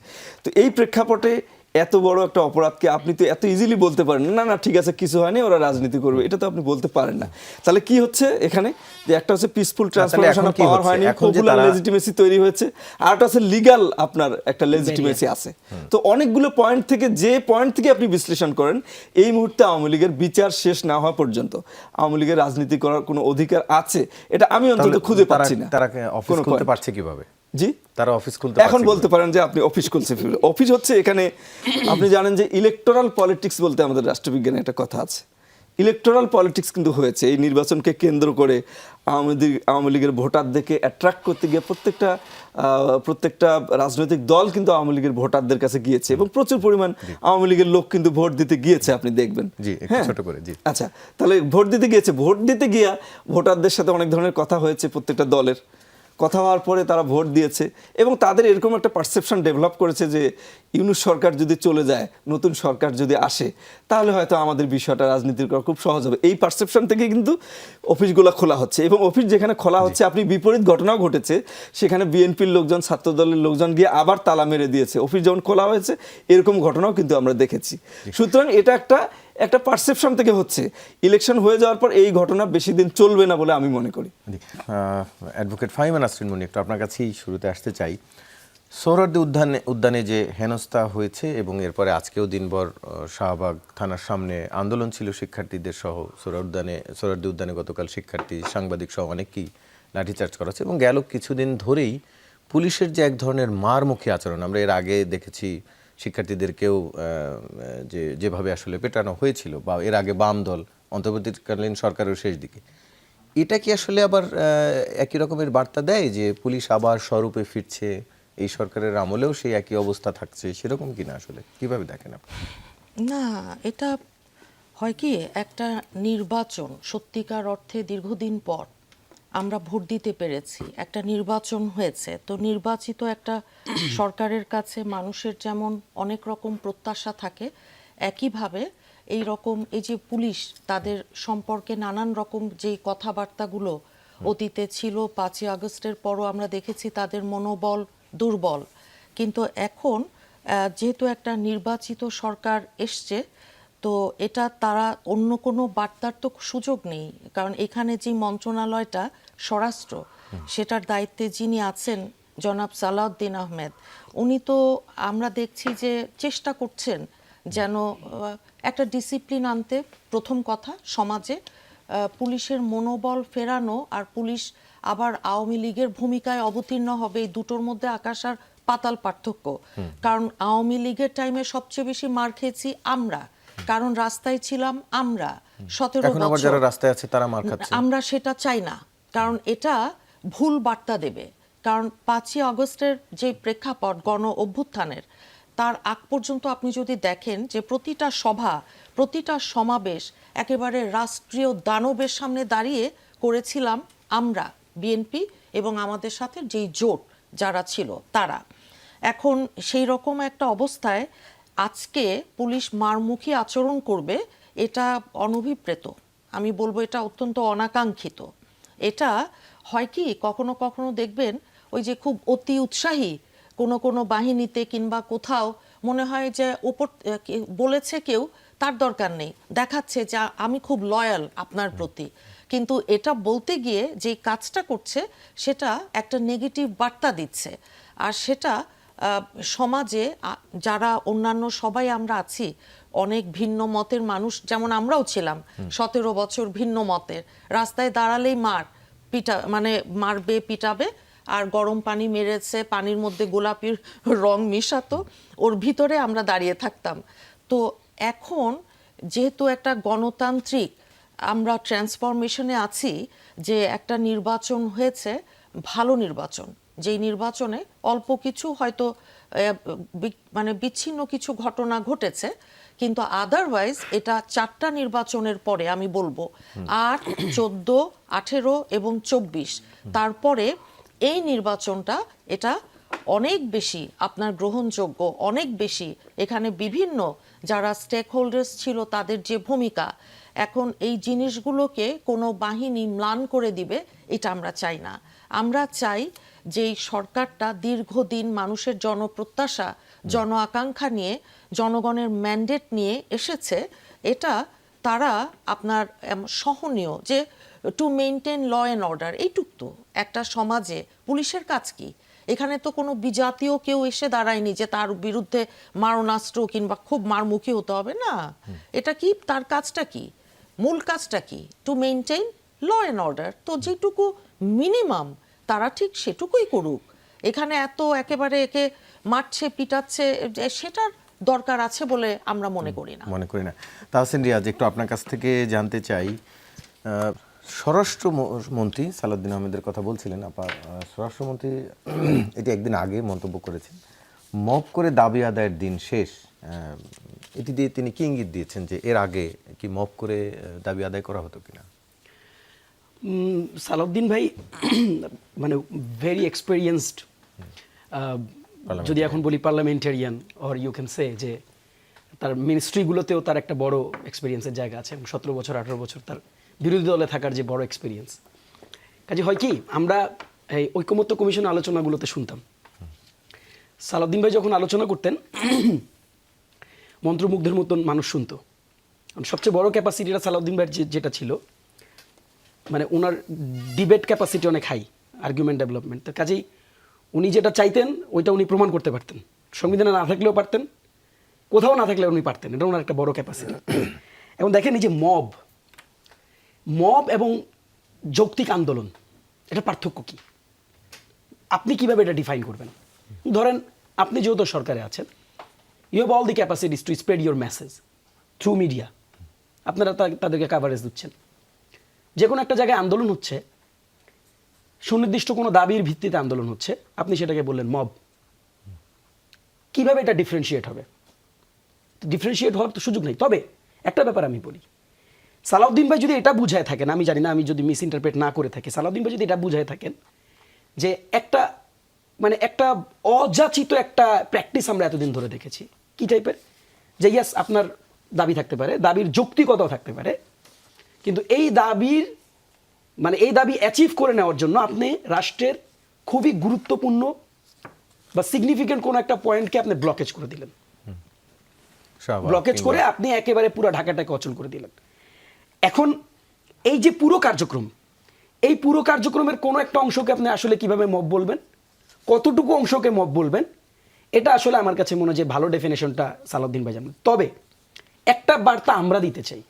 Speaker 4: তো এই প্রেক্ষাপটে এত বড় একটা অপরাধকে আপনি তো এত ইজিলি বলতে পারেন না, না ঠিক আছে কিছু হয়নি, ওরা রাজনীতি করবে, এটা তো আপনি বলতে পারেন না। তাহলে কি হচ্ছে এখানে, যে একটা হচ্ছে পিসফুল ট্রান্সফরমেশন অফ পাওয়ার হয়নি, পপুলার লেজিটিমেসি তৈরি হয়েছে, আর একটা হচ্ছে লিগ্যাল আপনার একটা লেজিটিমেসি আছে। তো অনেকগুলো পয়েন্ট থেকে, যে পয়েন্ট থেকে আপনি বিশ্লেষণ করেন, এই মুহূর্তে আওয়ামী লীগের বিচার শেষ না হওয়া পর্যন্ত আওয়ামী লীগের রাজনীতি করার কোনো অধিকার আছে, এটা আমি অন্তত খুঁজে পাচ্ছি না।
Speaker 1: তারা অফিস খুলতে পারছে কিভাবে?
Speaker 4: জি,
Speaker 1: তারা অফিস খুলতে
Speaker 4: এখন বলতে পারেন যে আপনি অফিস খুলছে। অফিস হচ্ছে এখানে, আপনি জানেন যে ইলেকটোরাল পলিটিক্স বলতে আমাদের রাষ্ট্রবিজ্ঞানে একটা কথা আছে। ইলেকটোরাল পলিটিক্স কিন্তু হয়েছে এই নির্বাচনকে কেন্দ্র করে। আওয়ামী লীগের ভোটারদেরকে অ্যাট্রাক্ট করতে গিয়ে প্রত্যেকটা রাজনৈতিক দল কিন্তু আওয়ামী লীগের ভোটারদের কাছে গিয়েছে, এবং প্রচুর পরিমাণ আওয়ামী লীগের লোক কিন্তু ভোট দিতে গিয়েছে, আপনি দেখবেন।
Speaker 1: হ্যাঁ, ছোট করে। জি,
Speaker 4: আচ্ছা, তাহলে ভোট দিতে গিয়েছে, ভোট দিতে গিয়া ভোটারদের সাথে অনেক ধরনের কথা হয়েছে, প্রত্যেকটা দলের কথা হওয়ার পরে তারা ভোট দিয়েছে, এবং তাদের এরকম একটা পারসেপশন ডেভেলপ করেছে যে ইউনূস সরকার যদি চলে যায়, নতুন সরকার যদি আসে, তাহলে হয়তো আমাদের বিষয়টা রাজনীতি করা খুব সহজ হবে। এই পারসেপশন থেকে কিন্তু অফিসগুলো খোলা হচ্ছে, এবং অফিস যেখানে খোলা হচ্ছে, আপনি বিপরীত ঘটনাও ঘটেছে, সেখানে বিএনপির লোকজন, ছাত্রদলের লোকজন গিয়ে আবার তালা মেরে দিয়েছে। অফিস যেমন খোলা হয়েছে, এরকম ঘটনাও কিন্তু আমরা দেখেছি। সুতরাং এটা একটা পারসেপশন থেকে হচ্ছে। ইলেকশন হয়ে যাওয়ার পর এই ঘটনা বেশি দিন চলবে না বলে আমি মনে করি।
Speaker 1: অ্যাডভোকেট ফাহিমা নাসরিন মনি, একটু আপনার কাছেই শুরুতে আসতে চাই। সোহরাওয়ার্দী উদ্যানে যে হেনস্থা হয়েছে, এবং এরপরে আজকেও দিনভর শাহবাগ থানার সামনে আন্দোলন ছিল শিক্ষার্থীদের সহ। সোহরাওয়ার্দী উদ্যানে গতকাল শিক্ষার্থী, সাংবাদিক সহ অনেককেই লাঠিচার্জ করা হচ্ছে, এবং গেল কিছুদিন ধরেই পুলিশের যে এক ধরনের মারমুখী আচরণ আমরা এর আগে দেখেছি, শিক্ষার্থীদেরকেও যেভাবে আসলে পেটানো হয়েছিল, বা এর আগে বাম দল অন্তর্বর্তীকালীন সরকারের শেষ দিকে, এটা কি আসলে আবার একই রকমের বার্তা দেয় যে পুলিশ আবার স্বরূপে ফিরছে, এই সরকারের আমলেও সেই একই অবস্থা থাকছে, সেরকম কিনা আসলে কিভাবে দেখেন আপনি?
Speaker 3: না, এটা হয় কি, একটা নির্বাচন সত্যিকার অর্থে দীর্ঘদিন পর আমরা ভোট দিতে পেরেছি, একটা নির্বাচন হয়েছে। তো নির্বাচিত একটা সরকারের কাছে মানুষের যেমন অনেক রকম প্রত্যাশা থাকে, একইভাবে এই রকম এই যে পুলিশ, তাদের সম্পর্কে নানান রকম যেই কথাবার্তাগুলো অতীতে ছিল, 5ই আগস্টের পরও আমরা দেখেছি তাদের মনোবল দুর্বল। কিন্তু এখন যেহেতু একটা নির্বাচিত সরকার এসছে, তো এটা তারা অন্য কোনো বার্তার তো সুযোগ নেই, কারণ এখানে যে মন্ত্রণালয়টা স্বরাষ্ট্র, সেটার দায়িত্বে যিনি আছেন জনাব সালাউদ্দিন আহমেদ, উনি তো আমরা দেখছি যে চেষ্টা করছেন যেন একটা ডিসিপ্লিন আনতে। প্রথম কথা, সমাজে পুলিশের মনোবল ফেরানো, আর পুলিশ আবার আওয়ামী লীগের ভূমিকায় অবতীর্ণ হবে, এই দুটোর মধ্যে আকাশ আর পাতাল পার্থক্য। কারণ আওয়ামী লীগের টাইমে সবচেয়ে বেশি মার খেয়েছি আমরা, কারণ রাস্তায় ছিলাম আমরা 17 বছর।
Speaker 1: যারা রাস্তায় আছে তারা মার খাচ্ছে,
Speaker 3: আমরা সেটা চাই না, কারণ এটা ভুল বার্তা দেবে। কারণ 5ই আগস্টের যে প্রেক্ষাপট গণ অভ্যুত্থানের, তার আগ পর্যন্ত আপনি যদি দেখেন যে প্রতিটা সভা, প্রতিটা সমাবেশ একেবারে রাষ্ট্রীয় দানবের সামনে দাঁড়িয়ে করেছিলাম আমরা, বিএনপি এবং আমাদের সাথে যেই জোট যারা ছিল তারা। এখন সেই রকম একটা অবস্থায় আজকে পুলিশ মারমুখী আচরণ করবে, এটা অনভিপ্রেত। আমি বলবো এটা অত্যন্ত অনাকাঙ্ক্ষিত। এটা হয় কি, কখনো কখনো দেখবেন ওই যে খুব অতি উৎসাহী কোনো বাহিনীতে কিংবা কোথাও মনে হয় যে ওপর বলেছে কেউ, তার দরকার নেই, দেখাচ্ছে যে আমি খুব লয়াল আপনার প্রতি, কিন্তু এটা বলতে গিয়ে যে কাজটা করছে সেটা একটা নেগেটিভ বার্তা দিচ্ছে। আর সেটা সমাজে যারা অন্যান্য সবাই আমরা আছি, অনেক ভিন্ন মতের মানুষ, যেমন আমরাও ছিলাম 17 বছর ভিন্ন মতের, রাস্তায় দাঁড়ালেই মানে মারবে, পিটাবে, আর গরম পানি মেরেছে, পানির মধ্যে গোলাপির রং মিশাতো, ওর ভিতরে আমরা দাঁড়িয়ে থাকতাম। তো এখন যেহেতু একটা গণতান্ত্রিক আমরা ট্রান্সফরমেশনে আছি, যে একটা নির্বাচন হয়েছে, ভালো নির্বাচন, যেই নির্বাচনে অল্প কিছু হয়তো মানে বিচ্ছিন্ন কিছু ঘটনা ঘটেছে, কিন্তু আদারওয়াইজ এটা 4টা নির্বাচনের পরে আমি বলবো 8, 14, 18 এবং 24, তারপরে এই নির্বাচনটা এটা অনেক বেশি আপনার গ্রহণযোগ্য, অনেক বেশি এখানে বিভিন্ন যারা স্টেক হোল্ডার্স ছিল তাদের যে ভূমিকা, এখন এই জিনিসগুলোকে কোনো বাহিনী ম্লান করে দিবে, এটা আমরা চাই না। আমরা চাই যে এই সরকারটা দীর্ঘদিন মানুষের জনপ্রত্যাশা জন আকাঙ্ক্ষা নিয়ে, জনগণের ম্যান্ডেট নিয়ে এসেছে, এটা তারা আপনার সহনীয় যে to maintain law and order, এইটুক তো একটা সমাজে পুলিশের কাজ কি? এখানে তো কোনো বিজাতীয় কেউ এসে দাঁড়ায়নি যে তার বিরুদ্ধে মারণাস্ত্র কিংবা খুব মারমুখী হতে হবে না। এটা কি তার কাজটা কি, মূল কাজটা কি? To maintain law and order. তো যেটুকু মিনিমাম তারা ঠিক সেটুকুই করুক। এখানে এত একেবারে একে মারছে পিটাচ্ছে সেটার দরকার আছে বলে আমরা মনে করি না।
Speaker 1: তাহসিন রিয়াজ, একটু আপনার কাছ থেকে জানতে চাই, স্বরাষ্ট্রমন্ত্রী সালাউদ্দিন আহমেদের কথা বলছিলেন আপা, স্বরাষ্ট্রমন্ত্রী এটি একদিন আগে মন্তব্য করেছেন, মব করে দাবি আদায়ের দিন শেষ। এটি দিয়ে তিনি কি ইঙ্গিত দিয়েছেন যে এর আগে কি মব করে দাবি আদায় করা হতো কিনা?
Speaker 2: সালাউদ্দিন ভাই মানে ভেরি এক্সপেরিয়েন্সড, যদি এখন বলি parliamentarian, or you can say যে তার মিনিস্ট্রিগুলোতেও তার একটা বড় এক্সপিরিয়েন্সের জায়গা আছে, এবং 17 বছর 18 বছর তার বিরোধী দলে থাকার যে বড় এক্সপিরিয়েন্স। কাজে হয় কি, আমরা এই ঐকমত্য কমিশনের আলোচনাগুলোতে শুনতাম, সালাউদ্দিন ভাই যখন আলোচনা করতেন মন্ত্রমুগ্ধের মতন মানুষ শুনতো। সবচেয়ে বড় ক্যাপাসিটিটা সালাউদ্দিন ভাইয়ের যেটা ছিল, মানে ওনার ডিবেট ক্যাপাসিটি অনেক হাই, আর্গুমেন্ট ডেভেলপমেন্ট। তো কাজেই উনি যেটা চাইতেন ওইটা উনি প্রমাণ করতে পারতেন, সংবিধানে না থাকলেও পারতেন, কোথাও না থাকলেও উনি পারতেন। এটা ওনার একটা বড় ক্যাপাসিটি। এবং দেখেন এই যে মব এবং যৌক্তিক আন্দোলন, এটা পার্থক্য কি? আপনি কিভাবে এটা ডিফাইন করবেন? ধরেন আপনি যেহেতু সরকারে আছেন, you have all the capacities to spread your message through media, আপনারা তাদেরকে কাভারেজ দিচ্ছেন। যে কোনো একটা জায়গায় আন্দোলন হচ্ছে, সুনির্দিষ্ট কোনো দাবির ভিত্তিতে আন্দোলন হচ্ছে, আপনি সেটাকে বললেন মব। কিভাবে এটা ডিফারেন্সিয়েট হবে? ডিফারেন্সিয়েট হওয়ার তো সুযোগ নেই। তবে একটা ব্যাপার আমি বলি, সালাউদ্দিন ভাই যদি এটা বুঝায় থাকেন, আমি জানি না, আমি যদি মিস ইন্টারপ্রেট না করে থাকি, সালাউদ্দিন ভাই যদি এটা বুঝায় থাকেন যে একটা মানে একটা অযাচিত একটা প্র্যাকটিস আমরা এতদিন ধরে দেখেছি, কি টাইপের, যে ইয়াস আপনার দাবি থাকতে পারে, দাবির যৌক্তিকতাও থাকতে পারে, কিন্তু এই দাবি অ্যাচিভ করে নেওয়ার জন্য আপনি রাষ্ট্রের খুবই গুরুত্বপূর্ণ বা সিগনিফিকেন্ট কোনো একটা পয়েন্টকে আপনি ব্লকেজ করে দিলেন, ব্লকেজ করে আপনি একেবারে পুরো ঢাকাটাকে অচল করে দিলেন। এখন এই যে পুরো কার্যক্রমের কোনো একটা অংশকে আপনি আসলে কিভাবে মব বলবেন, কতটুকু অংশকে মব বলবেন, এটা আসলে আমার কাছে মনে হয় যে ভালো ডেফিনেশনটা সালাউদ্দিন ভাই জানেন। তবে একটা বার্তা আমরা দিতে চাই,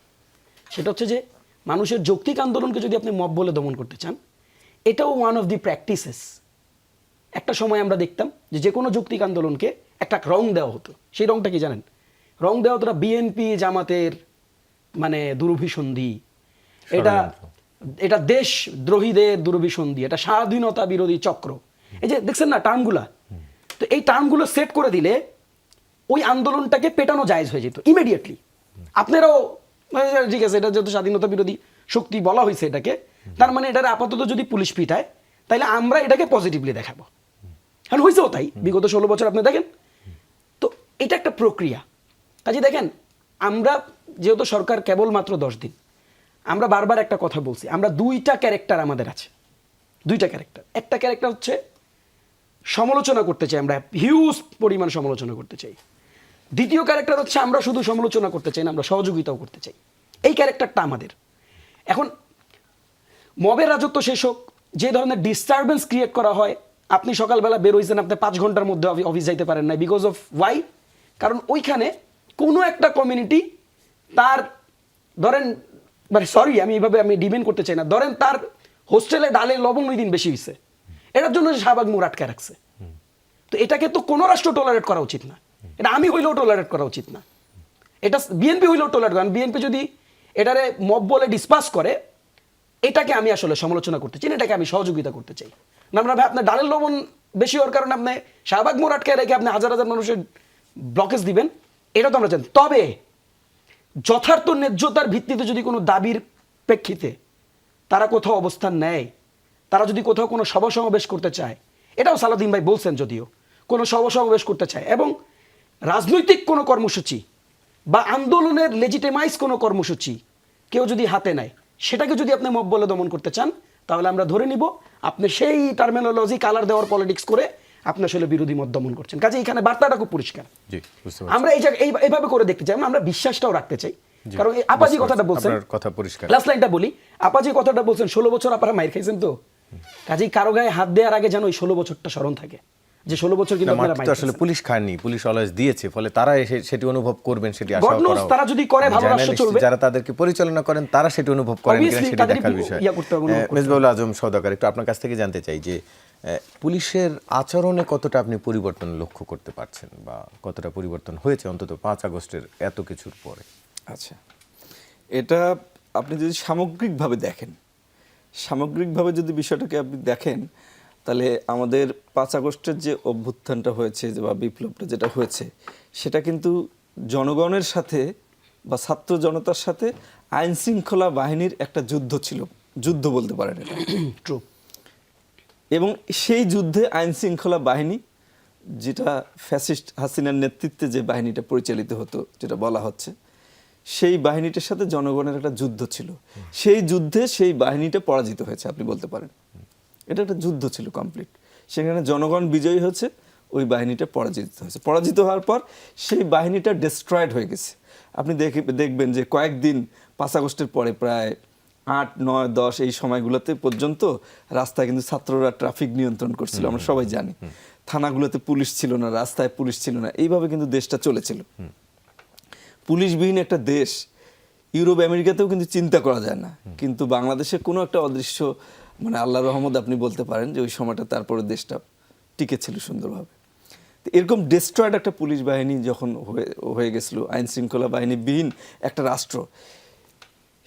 Speaker 2: সেটা হচ্ছে যে মানুষের যৌক্তিক আন্দোলনকে যদি আপনি মব বলে দমন করতে চান, এটাও ওয়ান অফ দি প্র্যাকটিসেস। একটা সময় আমরা দেখতাম যে কোনো যৌক্তিক আন্দোলনকে একটা রং দেওয়া হতো। সেই রংটা কি জানেন? রং দেওয়া হতো বিএনপি জামাতের মানে দুরভিসন্ধি, এটা দেশদ্রোহীদের দুরভিসন্ধি, এটা স্বাধীনতা বিরোধী চক্র। এই যে দেখছেন না টার্মগুলা, তো এই টার্মগুলো সেট করে দিলে ওই আন্দোলনটাকে পেটানো জায়েজ হয়ে যেত ইমিডিয়েটলি। আপনারাও ঠিক আছে, এটা যেহেতু স্বাধীনতা বিরোধী শক্তি বলা হয়েছে এটাকে, তার মানে এটার আপাতত যদি পুলিশ পিটায় তাহলে আমরা এটাকে পজিটিভলি দেখাবো। কারণ হয়েছেও তাই, বিগত 16 বছর আপনি দেখেন। তো এটা একটা প্রক্রিয়া। কাজে দেখেন, আমরা যেহেতু সরকার কেবলমাত্র 10 দিন, আমরা বারবার একটা কথা বলছি, আমরা দুইটা ক্যারেক্টার আমাদের আছে, দুইটা ক্যারেক্টার। একটা ক্যারেক্টার হচ্ছে সমালোচনা করতে চাই, আমরা হিউজ পরিমাণ সমালোচনা করতে চাই। দ্বিতীয় ক্যারেক্টার হচ্ছে আমরা শুধু সমালোচনা করতে চাই না, আমরা সহযোগিতাও করতে চাই। এই ক্যারেক্টারটা আমাদের। এখন মবের রাজত্ব শেষ হোক, যে ধরনের ডিস্টারবেন্স ক্রিয়েট করা হয়, আপনি সকালবেলা বের হয়েছেন, আপনি 5 ঘন্টার মধ্যে অফিস যাইতে পারেন না, বিকজ অফ ওয়াই? কারণ ওইখানে কোনো একটা কমিউনিটি তার ধরেন, মানে সরি আমি ডিমেন্ড করতে চাই না, ধরেন তার হোস্টেলে ডালে লবণ ওই দিন বেশি হয়েছে, এটার জন্য শাহবাগ মোড় আটকে রাখছে। তো এটাকে তো কোনো রাষ্ট্র টলারেট করা উচিত না, এটা আমি হইলেও টলারেট করা উচিত না, এটা বিএনপি হইলেও টলারেট করেন। বিএনপি যদি এটারে মব বলে ডিসপাস করে, এটাকে আমি আসলে সমালোচনা করতে চাই, এটাকে আমি সহযোগিতা করতে চাই না। আমরা আপনার ডালের লবণ বেশি হওয়ার কারণে আপনি শাহবাগ মোড় আটকে রেখে আপনি হাজার হাজার মানুষের ব্লকেজ দিবেন, এটা তো আমরা জানি। তবে যথার্থ ন্যায্যতার ভিত্তিতে যদি কোনো দাবির প্রেক্ষিতে তারা কোথাও অবস্থান নেয়, তারা যদি কোথাও কোনো সভা সমাবেশ করতে চায়, এটাও সালাউদ্দিন ভাই বলছেন, যদিও কোনো সভা সমাবেশ করতে চায় এবং রাজনৈতিক কোনো কর্মসূচি বা আন্দোলনের লেজিটিমাইজ কোনো কর্মসূচি কেউ যদি হাতে নেয়, সেটাকে যদি আপনি মব বলে দমন করতে চান, তাহলে আমরা ধরে নিব আপনি সেই টার্মিনোলজি কালার দেওয়ার পলিটিক্স করে আপনি আসলে বিরোধী মত দমন করছেন। কাজে এখানে বার্তাটা খুব পরিষ্কার।
Speaker 1: জি, বুঝতে পারছি।
Speaker 2: আমরা এইভাবে করে দেখতে চাই, আমরা বিশ্বাসটাও রাখতে চাই।
Speaker 1: জি,
Speaker 2: কারণ এই আপাজি
Speaker 1: বুঝতে
Speaker 2: কথাটা
Speaker 1: পারছি।
Speaker 2: বলছেন,
Speaker 1: আপনার কথা পরিষ্কার।
Speaker 2: লাস্ট লাইনটা বলি, আপাজি কথাটা বলছেন 16 বছর আপনারা মাইর খাইছেন, তো কাজেই কারো গায়ে হাত দেওয়ার আগে যেন ওই 16 বছরটা স্মরণ থাকে, যে 16 বছর কিন্তু
Speaker 1: না,
Speaker 2: আপনারা
Speaker 1: মাঠ
Speaker 2: মাইর
Speaker 1: তো আসলে
Speaker 2: খাইছেন।
Speaker 1: পুলিশ খায়নি, পুলিশ অলওয়েজ দিয়েছে, ফলে তারা সেটি অনুভব করবেন, সেটি আশা
Speaker 2: God knows,
Speaker 1: করা।
Speaker 2: তারা যদি করে ভালো রাষ্ট্র চলবে।
Speaker 1: যারা তাদেরকে পরিচালনা করেন তারা সেটি অনুভব করেন কিনা
Speaker 2: Obviously,
Speaker 1: সেটি
Speaker 2: তাদেরই
Speaker 1: দেখার বিষয়।
Speaker 2: ইয়া করতে হবে, অনুভব করতে হবে।
Speaker 1: মেজবাহুল আজম সওদাগর, একটু আপনার কাছ থেকে জানতে চাই যে পুলিশের আচরণে কতটা আপনি পরিবর্তন লক্ষ্য করতে পারছেন, বা কতটা পরিবর্তন হয়েছে অন্তত 5 আগস্টের এত কিছুর পরে?
Speaker 4: আচ্ছা, এটা আপনি যদি সামগ্রিকভাবে দেখেন, সামগ্রিকভাবে যদি বিষয়টাকে আপনি দেখেন, তাহলে আমাদের 5 আগস্টের যে অভ্যুত্থানটা হয়েছে বা বিপ্লবটা যেটা হয়েছে, সেটা কিন্তু জনগণের সাথে বা ছাত্র জনতার সাথে আইন শৃঙ্খলা বাহিনীর একটা যুদ্ধ ছিল, যুদ্ধ বলতে পারেন এটা।
Speaker 2: ট্রু।
Speaker 4: এবং সেই যুদ্ধে আইন শৃঙ্খলা বাহিনী, যেটা ফ্যাসিস্ট হাসিনার নেতৃত্বে যে বাহিনীটা পরিচালিত হতো, যেটা বলা হচ্ছে, সেই বাহিনীটার সাথে জনগণের একটা যুদ্ধ ছিল। সেই যুদ্ধে সেই বাহিনীটা পরাজিত হয়েছে, আপনি বলতে পারেন এটা একটা যুদ্ধ ছিল কমপ্লিট। সেখানে জনগণ বিজয়ী হয়েছে, ওই বাহিনীটা পরাজিত হয়েছে। পরাজিত হওয়ার পর সেই বাহিনীটা ডিস্ট্রয়েড হয়ে গেছে। আপনি দেখবেন যে কয়েকদিন 5 আগস্টের পরে প্রায় 8, 9, 10 এই সময়গুলোতে পর্যন্ত রাস্তায় কিন্তু ছাত্ররা ট্রাফিক নিয়ন্ত্রণ করছিল, আমরা সবাই জানি। থানাগুলোতে পুলিশ ছিল না, রাস্তায় পুলিশ ছিল না, এইভাবে কিন্তু দেশটা চলেছিল। পুলিশবিহীন একটা দেশ ইউরোপ আমেরিকাতেও কিন্তু চিন্তা করা যায় না, কিন্তু বাংলাদেশে কোনো একটা অদৃশ্য, মানে আল্লাহর রহমত আপনি বলতে পারেন যে ওই সময়টা তারপরে দেশটা টিকে ছিল সুন্দরভাবে। তো এরকম ডিস্ট্রয়েড একটা পুলিশ বাহিনী যখন হয়ে গেছিল, আইন শৃঙ্খলা বাহিনী বিহীন একটা রাষ্ট্র,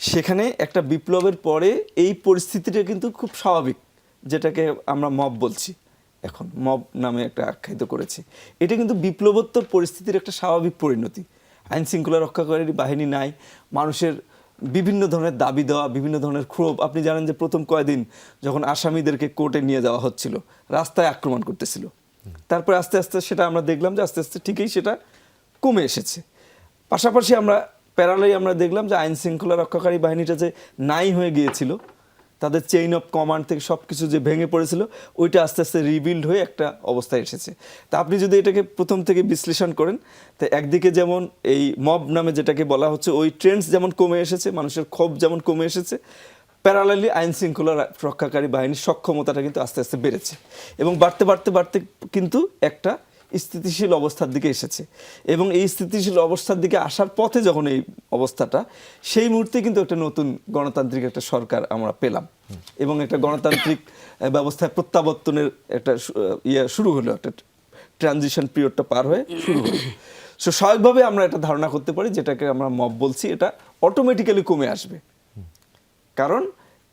Speaker 4: সেখানে একটা বিপ্লবের পরে এই পরিস্থিতিটা কিন্তু খুব স্বাভাবিক, যেটাকে আমরা মব বলছি, এখন মব নামে একটা আখ্যায়িত করেছি। এটা কিন্তু বিপ্লবোত্তর পরিস্থিতির একটা স্বাভাবিক পরিণতি। আইন শৃঙ্খলা রক্ষাকারী বাহিনী নাই, মানুষের বিভিন্ন ধরনের দাবি দেওয়া, বিভিন্ন ধরনের ক্ষোভ। আপনি জানেন যে প্রথম কয়েকদিন যখন আসামিদেরকে কোর্টে নিয়ে যাওয়া হচ্ছিল, রাস্তায় আক্রমণ করতেছিল। তারপরে আস্তে আস্তে সেটা আমরা দেখলাম যে আস্তে আস্তে ঠিকই সেটা কমে এসেছে। পাশাপাশি আমরা প্যারালালি আমরা দেখলাম যে আইন শৃঙ্খলা রক্ষাকারী বাহিনীটা যে নাই হয়ে গিয়েছিল, তাদের চেইন অফ কমান্ড থেকে সব কিছু যে ভেঙে পড়েছিল, ওইটা আস্তে আস্তে রিবিল্ড হয়ে একটা অবস্থায় এসেছে। তা আপনি যদি এটাকে প্রথম থেকে বিশ্লেষণ করেন, তো একদিকে যেমন এই মব নামে যেটাকে বলা হচ্ছে, ওই ট্রেন্ডস যেমন কমে এসেছে, মানুষের ক্ষোভ যেমন কমে এসেছে, প্যারালালি আইন শৃঙ্খলা রক্ষাকারী বাহিনীর সক্ষমতাটা কিন্তু আস্তে আস্তে বেড়েছে, এবং বাড়তে বাড়তে বাড়তে কিন্তু একটা স্থিতিশীল অবস্থার দিকে এসেছে। এবং এই স্থিতিশীল অবস্থার দিকে আসার পথে যখন এই অবস্থাটা, সেই মুহূর্তে কিন্তু একটা নতুন গণতান্ত্রিক একটা সরকার আমরা পেলাম, এবং একটা গণতান্ত্রিক ব্যবস্থায় প্রত্যাবর্তনের একটা শুরু হলো, একটা ট্রানজিশন পিরিয়ডটা পার হয়ে শুরু হলো। সো স্বাভাবিকভাবে আমরা একটা ধারণা করতে পারি, যেটাকে আমরা মব বলছি, এটা অটোমেটিক্যালি কমে আসবে। কারণ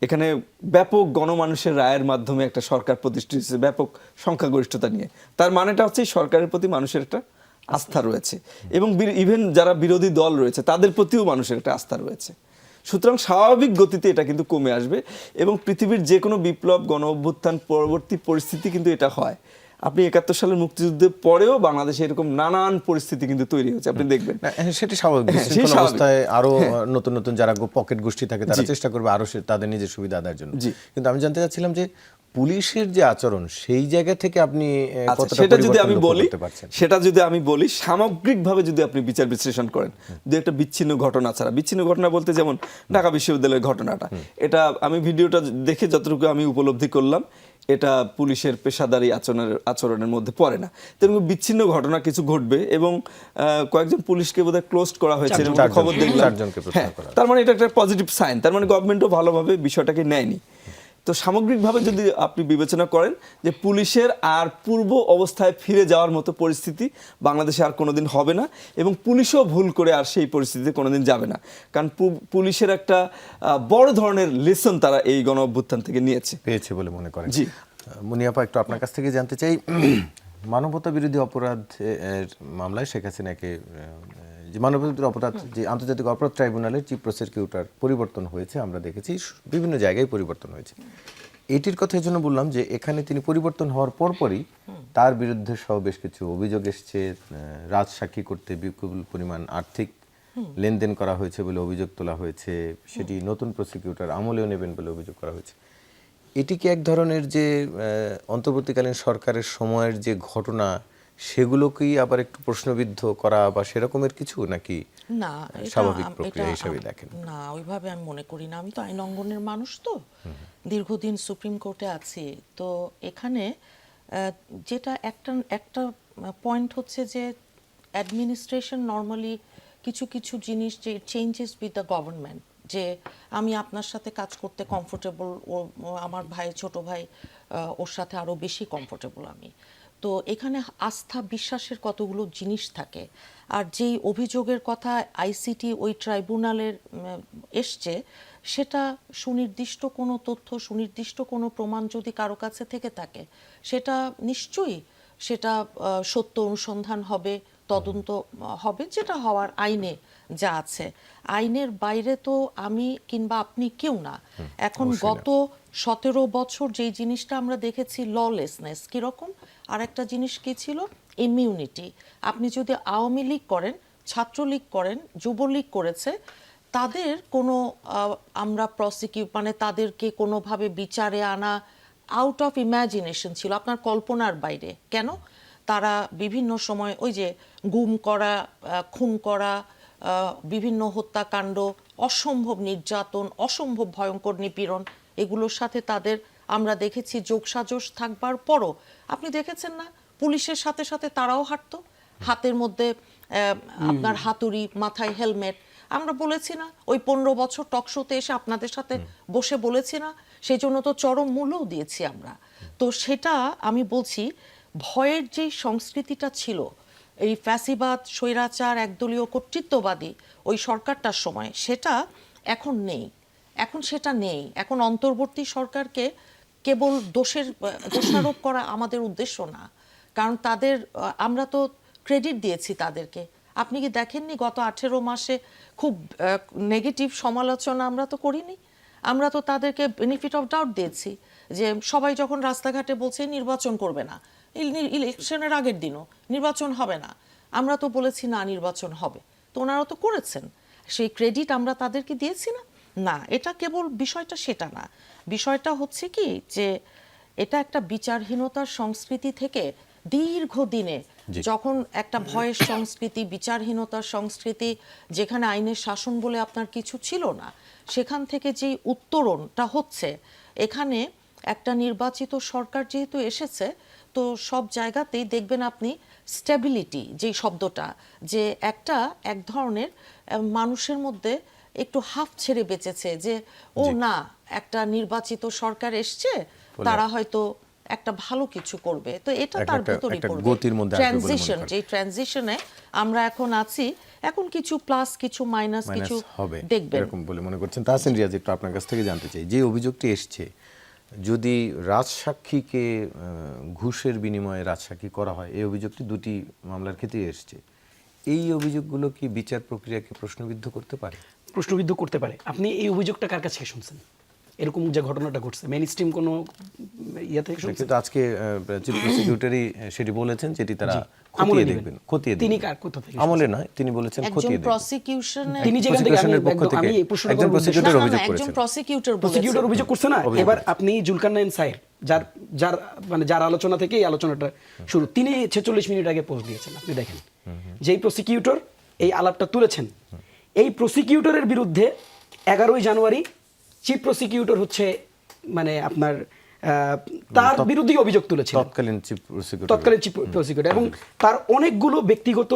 Speaker 4: এখানে ব্যাপক গণমানুষের রায়ের মাধ্যমে একটা সরকার প্রতিষ্ঠিত হয়েছে, ব্যাপক সংখ্যাগরিষ্ঠতা নিয়ে। তার মানেটা হচ্ছে সরকারের প্রতি মানুষের একটা আস্থা রয়েছে, এবং ইভেন যারা বিরোধী দল রয়েছে তাদের প্রতিও মানুষের একটা আস্থা রয়েছে। সুতরাং স্বাভাবিক গতিতে এটা কিন্তু কমে আসবে, এবং পৃথিবীর যে কোনো বিপ্লব, গণ অভ্যুত্থান পরবর্তী পরিস্থিতি কিন্তু এটা হয়। আপনি 71 সালের মুক্তিযুদ্ধের পরেও বাংলাদেশে এরকম নানান পরিস্থিতি কিন্তু তৈরি হয়েছে, আপনি দেখবেন।
Speaker 1: সেটি স্বাভাবিক, বিশৃঙ্খল অবস্থায় আরো নতুন নতুন যারা পকেট গোষ্ঠী থাকে তারা চেষ্টা করবে আরো তাদের নিজের সুবিধা আদায়ের জন্য। কিন্তু আমি জানতে চাচ্ছিলাম যে পুলিশের যে আচরণ, সেই জায়গা থেকে আপনি কতটা
Speaker 4: সেটা যদি আমি
Speaker 1: পরিবর্তন
Speaker 4: বলি,
Speaker 1: করতে পারছেন?
Speaker 4: সেটা যদি আমি বলি সামগ্রিকভাবে যদি আপনি বিচার বিশ্লেষণ করেন, দু একটা বিচ্ছিন্ন ঘটনা ছাড়া, বিচ্ছিন্ন ঘটনা বলতে যেমন ঢাকা বিশ্ববিদ্যালয়ের ঘটনাটা, এটা আমি ভিডিওটা দেখে যতটুকু আমি উপলব্ধি করলাম, এটা পুলিশের পেশাদারি আচরণের মধ্যে পড়ে না। তেমন বিচ্ছিন্ন ঘটনা কিছু ঘটবে, এবং কয়েকজন পুলিশকে বোধহয় ক্লোজ করা হয়েছে, খবর দেখলাম। তার মানে এটা একটা পজিটিভ সাইন, তার মানে গভর্নমেন্টও ভালোভাবে বিষয়টাকে নেয়নি। তো সামগ্রিকভাবে যদি আপনি বিবেচনা করেন যে পুলিশের আর পূর্ব অবস্থায় ফিরে যাওয়ার মতো পরিস্থিতি বাংলাদেশে আর কোনোদিন হবে না, এবং পুলিশও ভুল করে আর সেই পরিস্থিতিতে কোনোদিন যাবে না। কারণ পুলিশের একটা বড় ধরনের লেসন তারা এই গণ অভ্যুত্থান থেকে পেয়েছে
Speaker 1: বলে মনে করেন।
Speaker 4: জি
Speaker 1: মুনিয়াপা, একটু আপনার কাছ থেকে জানতে চাই, মানবতা বিরোধী অপরাধ মামলায় শেখ হাসিনাকে, যে মানবাধিকার অপরাধ, যে আন্তর্জাতিক অপরাধ ট্রাইব্যুনালের চিফ প্রসিকিউটর পরিবর্তন হয়েছে, আমরা দেখেছি বিভিন্ন জায়গায় পরিবর্তন হয়েছে। এটির কথা এই জন্য বললাম যে এখানে তিনি পরিবর্তন হওয়ার পরপরই তার বিরুদ্ধে সহ বেশ কিছু অভিযোগ এসছে, রাজসাক্ষী করতে বিপুল পরিমাণ আর্থিক লেনদেন করা হয়েছে বলে অভিযোগ তোলা হয়েছে, সেটি নতুন প্রসিকিউটর আমলেও নেবেন বলে অভিযোগ করা হয়েছে। এটি কি এক ধরনের যে অন্তর্বর্তীকালীন সরকারের সময়ের যে ঘটনা সেগুলোকেই আবার একটু প্রশ্নবিদ্ধ করা বা সেরকমের কিছু, নাকি
Speaker 3: না,
Speaker 1: স্বাভাবিক প্রক্রিয়া হিসেবে দেখেন?
Speaker 3: না, ওইভাবে আমি মনে করি না। আমি তো আইন অঙ্গনের মানুষ, তো দীর্ঘদিন সুপ্রিম কোর্টে আছি। তো এখানে যেটা একটা পয়েন্ট হচ্ছে যে অ্যাডমিনিস্ট্রেশন নর্মালি কিছু কিছু জিনিস যে চেঞ্জেস উইথ দ্য গভর্নমেন্ট, যে আমি আপনার সাথে কাজ করতে কমফোর্টেবল, ও আমার ভাই, ছোট ভাই, ওর সাথে আরও বেশি কমফোর্টেবল আমি। তো এখানে আস্থা বিশ্বাসের কতগুলো জিনিস থাকে। আর যেই অভিযোগের কথা আইসিটি ওই ট্রাইব্যুনালের এসছে, সেটা সুনির্দিষ্ট কোনো তথ্য, সুনির্দিষ্ট কোনো প্রমাণ যদি কারো কাছে থেকে থাকে, সেটা নিশ্চয়ই সেটা সত্য অনুসন্ধান হবে, তদন্ত হবে, যেটা হওয়ার আইনে যা আছে। আইনের বাইরে তো আমি কিংবা আপনি কেউ না। এখন গত 17 বছর যেই জিনিসটা আমরা দেখেছি, ললেসনেস কীরকম, আর একটা জিনিস কী ছিল, ইমিউনিটি। আপনি যদি আওয়ামী লীগ করেন, ছাত্রলীগ করেন, যুবলীগ করেছে, তাদের কোনো আমরা মানে তাদেরকে কোনোভাবে বিচারে আনা আউট অফ ইমাজিনেশন ছিল, আপনার কল্পনার বাইরে। কেন? তারা বিভিন্ন সময় ওই যে গুম করা, খুন করা, বিভিন্ন হত্যাকাণ্ড, অসম্ভব নির্যাতন, অসম্ভব ভয়ঙ্কর নিপীড়ন, এগুলোর সাথে তাদের আমরা দেখেছি যোগসাজশ থাকবার পরও আপনি দেখেছেন না, পুলিশের সাথে সাথে তারাও হাঁটতো, হাতের মধ্যে আপনার হাতুড়ি, মাথায় হেলমেট। আমরা বলেছি না ওই 15 বছর টকশোতে এসে আপনাদের সাথে বসে বলেছি না, সেই জন্য তো চরম মূল্যও দিয়েছি আমরা। তো সেটা আমি বলছি, ভয়ের যেই সংস্কৃতিটা ছিল এই ফ্যাসিবাদ, স্বৈরাচার, একদলীয় কর্তৃত্ববাদী ওই সরকারটার সময়, সেটা এখন নেই। এখন সেটা নেই। এখন অন্তর্বর্তী সরকারকে কেবল দোষারোপ করা আমাদের উদ্দেশ্য না, কারণ তাদের আমরা তো ক্রেডিট দিয়েছি তাদেরকে। আপনি কি দেখেননি গত 18 মাসে খুব নেগেটিভ সমালোচনা আমরা তো করিনি। আমরা তো তাদেরকে বেনিফিট অফ ডাউট দিয়েছি, যে সবাই যখন রাস্তাঘাটে বলছে নির্বাচন করবে না, ইলেকশনের আগের দিনও নির্বাচন হবে না, আমরা তো বলেছি না নির্বাচন হবে, তো ওনারা তো করেছেন। সেই ক্রেডিট আমরা তাদেরকে দিয়েছি না। না, এটা কেবল বিষয়টা সেটা না। বিষয়টা হচ্ছে কি, যে এটা একটা বিচারহীনতার সংস্কৃতি থেকে দীর্ঘদিনে যখন একটা ভয়ের সংস্কৃতি, বিচারহীনতার সংস্কৃতি, যেখানে আইনের শাসন বলে আপনার কিছু ছিল না, সেখান থেকে যেই উত্তরণটা হচ্ছে, এখানে একটা নির্বাচিত সরকার যেহেতু এসেছে, তো সব জায়গাতেই দেখবেন আপনি স্টেবিলিটি যেই শব্দটা, যে এক ধরনের মানুষের মধ্যে একটু হাফ ছেড়ে বেঁচেছে, যে ও না, একটা নির্বাচিত সরকার এসছে, তারা হয়তো একটা ভালো কিছু করবে। তো এটা তার ভেতরই পড়বে। ট্রানজিশন, যে ট্রানজিশনে আমরা এখন আছি, এখন কিছু প্লাস কিছু মাইনাস কিছু দেখবেন
Speaker 1: এরকম বলে মনে করছেন। তাহসিন রিয়াজ, একটু আপনার কাছ থেকে জানতে চাই, যে অভিযোগটি এসছে, যদি রাজসাক্ষীকে ঘুষের বিনিময়ে রাজসাক্ষী করা হয়, এই অভিযোগটি দুটি মামলার ক্ষেত্রে এসছে, এই অভিযোগগুলো কি বিচার প্রক্রিয়াকে প্রশ্নবিদ্ধ করতে পারে?
Speaker 2: প্রশ্নবিদ্ধ করতে পারে। আপনি এই অভিযোগটা কার কাছে শুনছেন? এরকম যে ঘটনাটা ঘটছে মেইন স্ট্রিম কোনো ইয়া থেকে শুনছেন?
Speaker 1: কিন্তু আজকে চিফ প্রসিকিউটরই সেটি বলেছেন, যেটি তারা খতিয়ে দেখবেন।
Speaker 2: তিনি কার কোথা থেকে?
Speaker 1: আমলে নয়, তিনি বলেছেন খতিয়ে দেখবেন।
Speaker 2: তিনি যেখান থেকে, আমি এই প্রশ্নটা
Speaker 1: একজন প্রসিকিউটর অভিযোগ করেছেন,
Speaker 2: প্রসিকিউটর অভিযোগ করছে না। এবার আপনি জুলকারনাইন সাহেব, যার আলোচনা থেকে এই আলোচনাটা শুরু, তিনি 46 মিনিট আগে পোস্ট দিয়েছেন। আপনি দেখেন, যেই প্রসিকিউটর এই আলাপটা তুলেছেন, এই প্রসিকিউটরের বিরুদ্ধে 11ই জানুয়ারি চিফ প্রসিকিউটর হচ্ছে মানে আপনার তার বিরুদ্ধে অভিযোগ তুলেছেন তৎকালীন চিফ প্রসিকিউটর, এবং তার অনেকগুলো ব্যক্তিগত,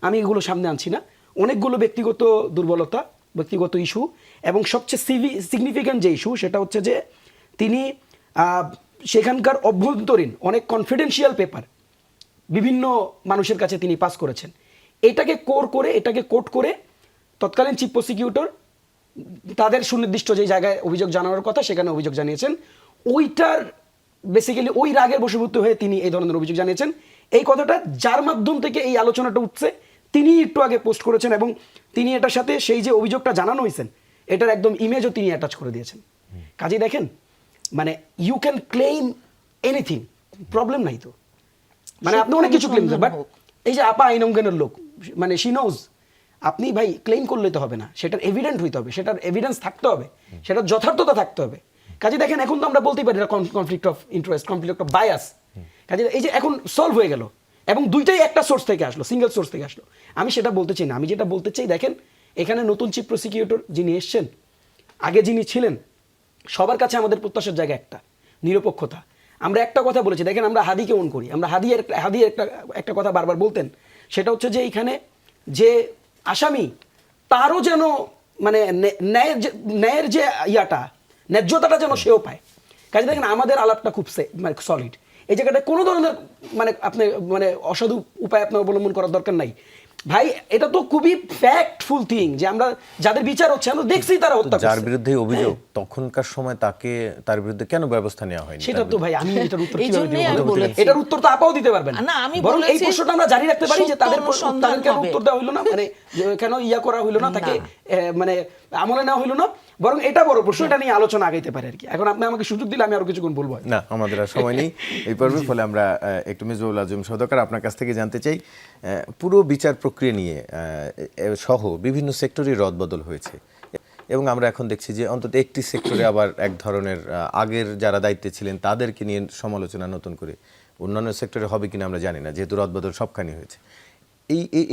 Speaker 2: আমি এগুলো সামনে আনছি না, অনেকগুলো ব্যক্তিগত দুর্বলতা, ব্যক্তিগত ইস্যু, এবং সবচেয়ে সিগনিফিক্যান্ট যে ইস্যু সেটা হচ্ছে যে তিনি সেখানকার অভ্যন্তরীণ অনেক কনফিডেন্সিয়াল পেপার বিভিন্ন মানুষের কাছে তিনি পাস করেছেন। এটাকে কোট করে তৎকালীন চিফ প্রসিকিউটর তাদের সুনির্দিষ্ট যে জায়গায় অভিযোগ জানানোর কথা সেখানে অভিযোগ জানিয়েছেন। ওইটার বেসিক্যালি ওই রাগের বশবর্তী হয়ে তিনি এই ধরনের অভিযোগ জানিয়েছেন। এই কথাটা যার মাধ্যম থেকে এই আলোচনাটা উঠছে তিনি একটু আগে পোস্ট করেছেন, এবং তিনি এটার সাথে সেই যে অভিযোগটা জানানো হয়েছেন এটার একদম ইমেজও তিনি অ্যাটাচ করে দিয়েছেন। কাজেই দেখেন, মানে you can claim anything, problem নাই তো, মানে আপনি অনেক কিছু ক্লেম করেন, বাট এই যে আপা আইন অঙ্গনের লোক, মানে শি নোজ, আপনি ভাই ক্লেম করলে তো হবে না, সেটার এভিডেন্ট হইতে হবে, সেটার এভিডেন্স থাকতে হবে, সেটার যথার্থতা থাকতে হবে। কাজে দেখেন এখন তো আমরা বলতেই পারি এটা conflict of interest, conflict of bias. কাজে এই যে এখন সলভ হয়ে গেল এবং দুইটাই একটা সোর্স থেকে আসলো, সিঙ্গেল সোর্স থেকে আসলো। আমি সেটা বলতে চাই না, আমি যেটা বলতে চাই দেখেন এখানে নতুন চিফ প্রসিকিউটর যিনি এসছেন, আগে যিনি ছিলেন, সবার কাছে আমাদের প্রত্যাশার জায়গা একটা নিরপেক্ষতা। আমরা একটা কথা বলেছি, দেখেন আমরা হাদিকে অন করি, আমরা হাদি একটা কথা বারবার বলতেন, সেটা হচ্ছে যে এইখানে যে আসামি তারও যেন মানে ন্যায়ের যে ইয়াটা, ন্যায্যতাটা যেন সেও পায়। কাজে দেখেন আমাদের আলাপটা খুব মানে সলিড। এই জায়গাটা কোনো ধরনের মানে আপনি মানে অসাধু উপায় আপনার অবলম্বন করার দরকার নাই ভাই। এটা তো খুবই ফ্যাক্টফুল থিং যে আমরা যাদের বিচার হচ্ছে আমরা দেখছি তারা হত্যা করছে।
Speaker 1: যার বিরুদ্ধে অভিযোগ তখনকার সময় তার বিরুদ্ধে কেন ব্যবস্থা নেওয়া হয়নি?
Speaker 2: সেটা তো ভাই আমি এটার উত্তর কিভাবে
Speaker 3: এইজন্যই আমি
Speaker 2: দেব?
Speaker 3: বলেছি।
Speaker 2: এটার উত্তর তো আপাও দিতে পারবেন
Speaker 3: না, আমি
Speaker 2: বরং এই
Speaker 3: বলেছি
Speaker 2: প্রশ্নটা আমরা জারি রাখতে পারি যে
Speaker 3: সত্য
Speaker 2: তাদের
Speaker 3: অনুসন্ধান
Speaker 2: কেন
Speaker 3: হবে।
Speaker 2: উত্তর দেওয়া হইলো না, মানে কেন ইয়া করা হইলো না, তাকে মানে আমলে নেওয়া হইলো না, বরং এটা বড় প্রশ্ন, এটা নিয়ে আলোচনা আগাইতে পারে আর কি। এখন আপনি আমাকে সুযোগ দিলে আমি আরো কিছুক্ষণ বলবো।
Speaker 1: না, আমাদের আর সময় নেই এই পর্বে, ফলে আমরা একটু মিজবুল আজম সওদাগর আপনার কাছ থেকে জানতে চাই পুরো বিচার প্রক্রিয়া নিয়ে সহ বিভিন্ন সেক্টরে রদবদল হয়েছে এবং আমরা এখন দেখছি যে অন্তত একটি সেক্টরে আবার এক ধরনের আগের যারা দায়িত্বে ছিলেন তাদেরকে নিয়ে সমালোচনা নতুন করে, অন্যান্য সেক্টরে হবে কিনা আমরা জানি না, যেহেতু রদবদল সবখানি হয়েছে।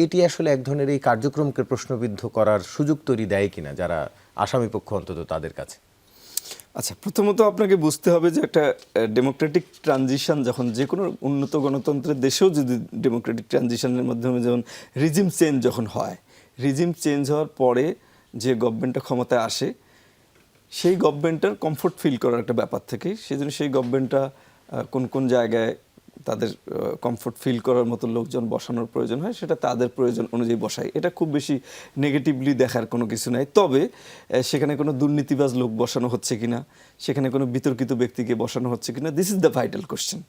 Speaker 1: এটি আসলে এক ধরনের এই কার্যক্রমকে প্রশ্নবিদ্ধ করার সুযোগ তৈরি দেয় কিনা যারা আসামি পক্ষ অন্তত তাদের কাছে?
Speaker 4: আচ্ছা, প্রথমত আপনাকে বুঝতে হবে যে একটা ডেমোক্রেটিক ট্রানজিশন যখন যে কোনো উন্নত গণতন্ত্রের দেশেও যদি ডেমোক্রেটিক ট্রানজিশনের মাধ্যমে যেমন রিজিম চেঞ্জ যখন হয়, রিজিম চেঞ্জ হওয়ার পরে যে গভর্নমেন্টটা ক্ষমতায় আসে সেই গভর্নমেন্টের কমফোর্ট ফিল করার একটা ব্যাপার থেকে, সেই জন্য সেই গভর্নমেন্টটা কোন কোন জায়গায় তাদের কমফোর্ট ফিল করার মতো লোকজন বসানোর প্রয়োজন হয় সেটা তাদের প্রয়োজন অনুযায়ী বসায়। এটা খুব বেশি নেগেটিভলি দেখার কোনো কিছু নাই। তবে সেখানে কোনো দুর্নীতিবাজ লোক বসানো হচ্ছে কিনা, সেখানে কোনো বিতর্কিত ব্যক্তিকে বসানো হচ্ছে কিনা, this is the vital question.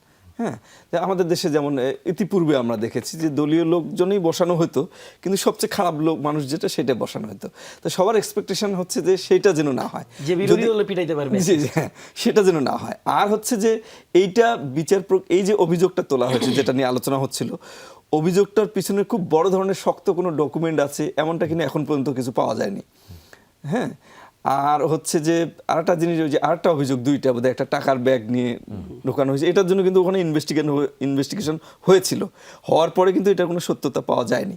Speaker 4: হ্যাঁ, আমাদের দেশে যেমন ইতিপূর্বে আমরা দেখেছি যে দলীয় লোকজনই বসানো হতো, কিন্তু সবচেয়ে খারাপ লোক মানুষ যেটা সেটা বসানো হতো। তো সবার এক্সপেকটেশন হচ্ছে যে সেইটা যেন না হয়,
Speaker 2: যে বিরোধী দলে পিটাইতে পারবে,
Speaker 4: হ্যাঁ, সেটা যেন না হয়। আর হচ্ছে যে এইটা এই যে অভিযোগটা তোলা হয়েছে যেটা নিয়ে আলোচনা হচ্ছিল, অভিযোগটার পিছনে খুব বড় ধরনের শক্ত কোনো ডকুমেন্ট আছে এমনটা কিনা এখন পর্যন্ত কিছু পাওয়া যায়নি। হ্যাঁ, আর হচ্ছে যে আরেকটা জিনিস, ওই যে আরেকটা অভিযোগ দুইটা বোধহয়, একটা টাকার ব্যাগ নিয়ে ঢোকানো হয়েছে, এটার জন্য কিন্তু ওখানে ইনভেস্টিগেশন হয়েছিল, হওয়ার পরে কিন্তু এটার কোনো সত্যতা পাওয়া যায়নি।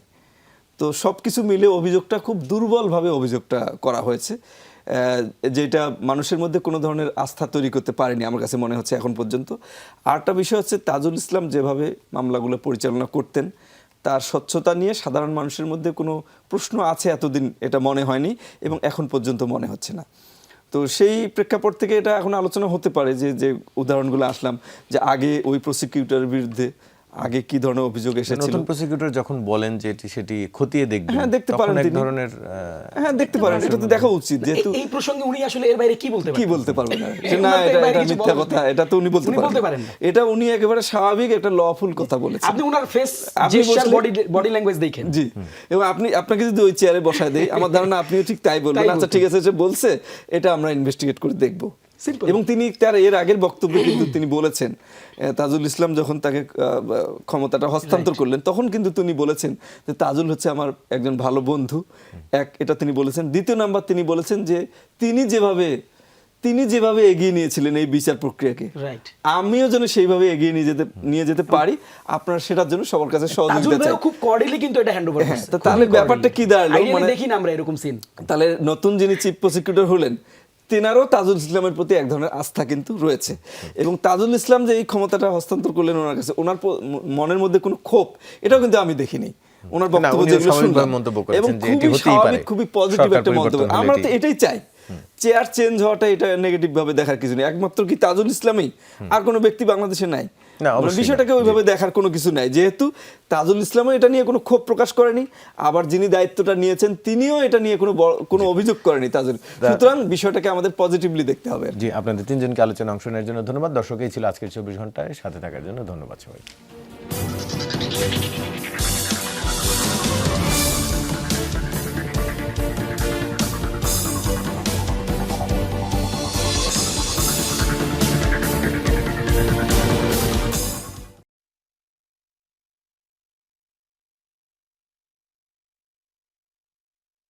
Speaker 4: তো সব কিছু মিলে অভিযোগটা খুব দুর্বলভাবে অভিযোগটা করা হয়েছে, যেটা মানুষের মধ্যে কোনো ধরনের আস্থা তৈরি করতে পারেনি আমার কাছে মনে হচ্ছে এখন পর্যন্ত। আরেকটা বিষয় হচ্ছে তাজুল ইসলাম যেভাবে মামলাগুলো পরিচালনা করতেন তার স্বচ্ছতা নিয়ে সাধারণ মানুষের মধ্যে কোনো প্রশ্ন আছে এতদিন এটা মনে হয়নি এবং এখন পর্যন্ত মনে হচ্ছে না। তো সেই প্রেক্ষাপট থেকে এটা এখন আলোচনা হতে পারে যে উদাহরণগুলো আসলাম, যে আগে ওই প্রসিকিউটরের বিরুদ্ধে আগে কি ধরনের অভিযোগ এসেছিল।
Speaker 1: নতুন প্রসিকিউটর যখন বলেন যে সেটি খতিয়ে দেখবেন,
Speaker 4: হ্যাঁ দেখতে পারেন
Speaker 1: এক
Speaker 4: তিনি
Speaker 1: ধরনের
Speaker 4: হ্যাঁ দেখতে পারেন, এটা তো দেখা উচিত। যেহেতু
Speaker 2: এই প্রসঙ্গে উনি আসলে এর বাইরে কি বলতে
Speaker 4: পারবেন না, যে না এটা মিথ্যা কথা, এটা তো উনি বলতে পারেন না। এটা উনি একেবারে স্বাভাবিক একটা লফুল কথা বলেছেন।
Speaker 2: আপনি ওনার ফেস জেস্চার বডি ল্যাঙ্গুয়েজ দেখেন,
Speaker 4: জি, এবং আপনাকে যদি ওই চেয়ারে বসায় দেই আমার ধারণা আপনিও ঠিক তাই বলবেন, আচ্ছা ঠিক আছে যে বলছে এটা আমরা ইনভেস্টিগেট করে দেখব। এবং তিনি তার এর আগের বক্তব্যে কিন্তু তিনি বলেছেন, তাজুল ইসলাম যখন তাকে ক্ষমতাটা হস্তান্তর করলেন তখন কিন্তু তিনি বলেছেন যে তাজুল হচ্ছে আমার একজন ভালো বন্ধু, এটা তিনি বলেছেন। দ্বিতীয় নাম্বার তিনি বলেছেন যে তিনি যেভাবে এগিয়ে নিয়েছিলেন এই বিচার প্রক্রিয়াকে, আমিও যেন সেইভাবে এগিয়ে নিয়ে যেতে পারি, আপনারা সেটার জন্য সবার কাছে সহযোগিতা চাই।
Speaker 2: খুব কর্ডিয়ালি কিন্তু এটা হ্যান্ডওভার করছে।
Speaker 4: তাহলে ব্যাপারটা কি দাঁড়ালো,
Speaker 2: মানে দেখি না আমরা এরকম সিন।
Speaker 4: তাহলে নতুন যিনি চিফ প্রসিকিউটর হলেন তেনারও তাজুল ইসলামের প্রতি এক ধরনের আস্থা কিন্তু রয়েছে, এবং তাজুল ইসলাম যে এই ক্ষমতাটা হস্তান্তর করলেন ওনার কাছে, ওনার মনের মধ্যে কোনো ক্ষোভ এটাও কিন্তু আমি দেখিনি ওনার বক্তব্য যেগুলো শুনলাম, এবং খুবই স্বাভাবিক খুবই পজিটিভ একটা মন্তব্য। আমরা তো এটাই চাই, চেয়ার চেঞ্জ হওয়াটা এটা নেগেটিভ ভাবে দেখার কিছু নেই। একমাত্র কি তাজুল ইসলামই, আর কোনো ব্যক্তি বাংলাদেশে নাই, বিষয়টাকে ওইভাবে দেখার কোনো কিছু নাই। যেহেতু তাজুল ইসলামও এটা নিয়ে কোনো ক্ষোভ প্রকাশ করেনি, আবার যিনি দায়িত্বটা নিয়েছেন তিনিও এটা নিয়ে কোনো অভিযোগ করেনি তাজুল, সুতরাং বিষয়টাকে আমাদের পজিটিভলি দেখতে হবে।
Speaker 1: জি, আপনাদের তিনজনকে আলোচনা অংশ নেওয়ার জন্য ধন্যবাদ। দর্শক, এই ছিল আজকের 24 ঘন্টায় সাথে থাকার জন্য ধন্যবাদ সবাই।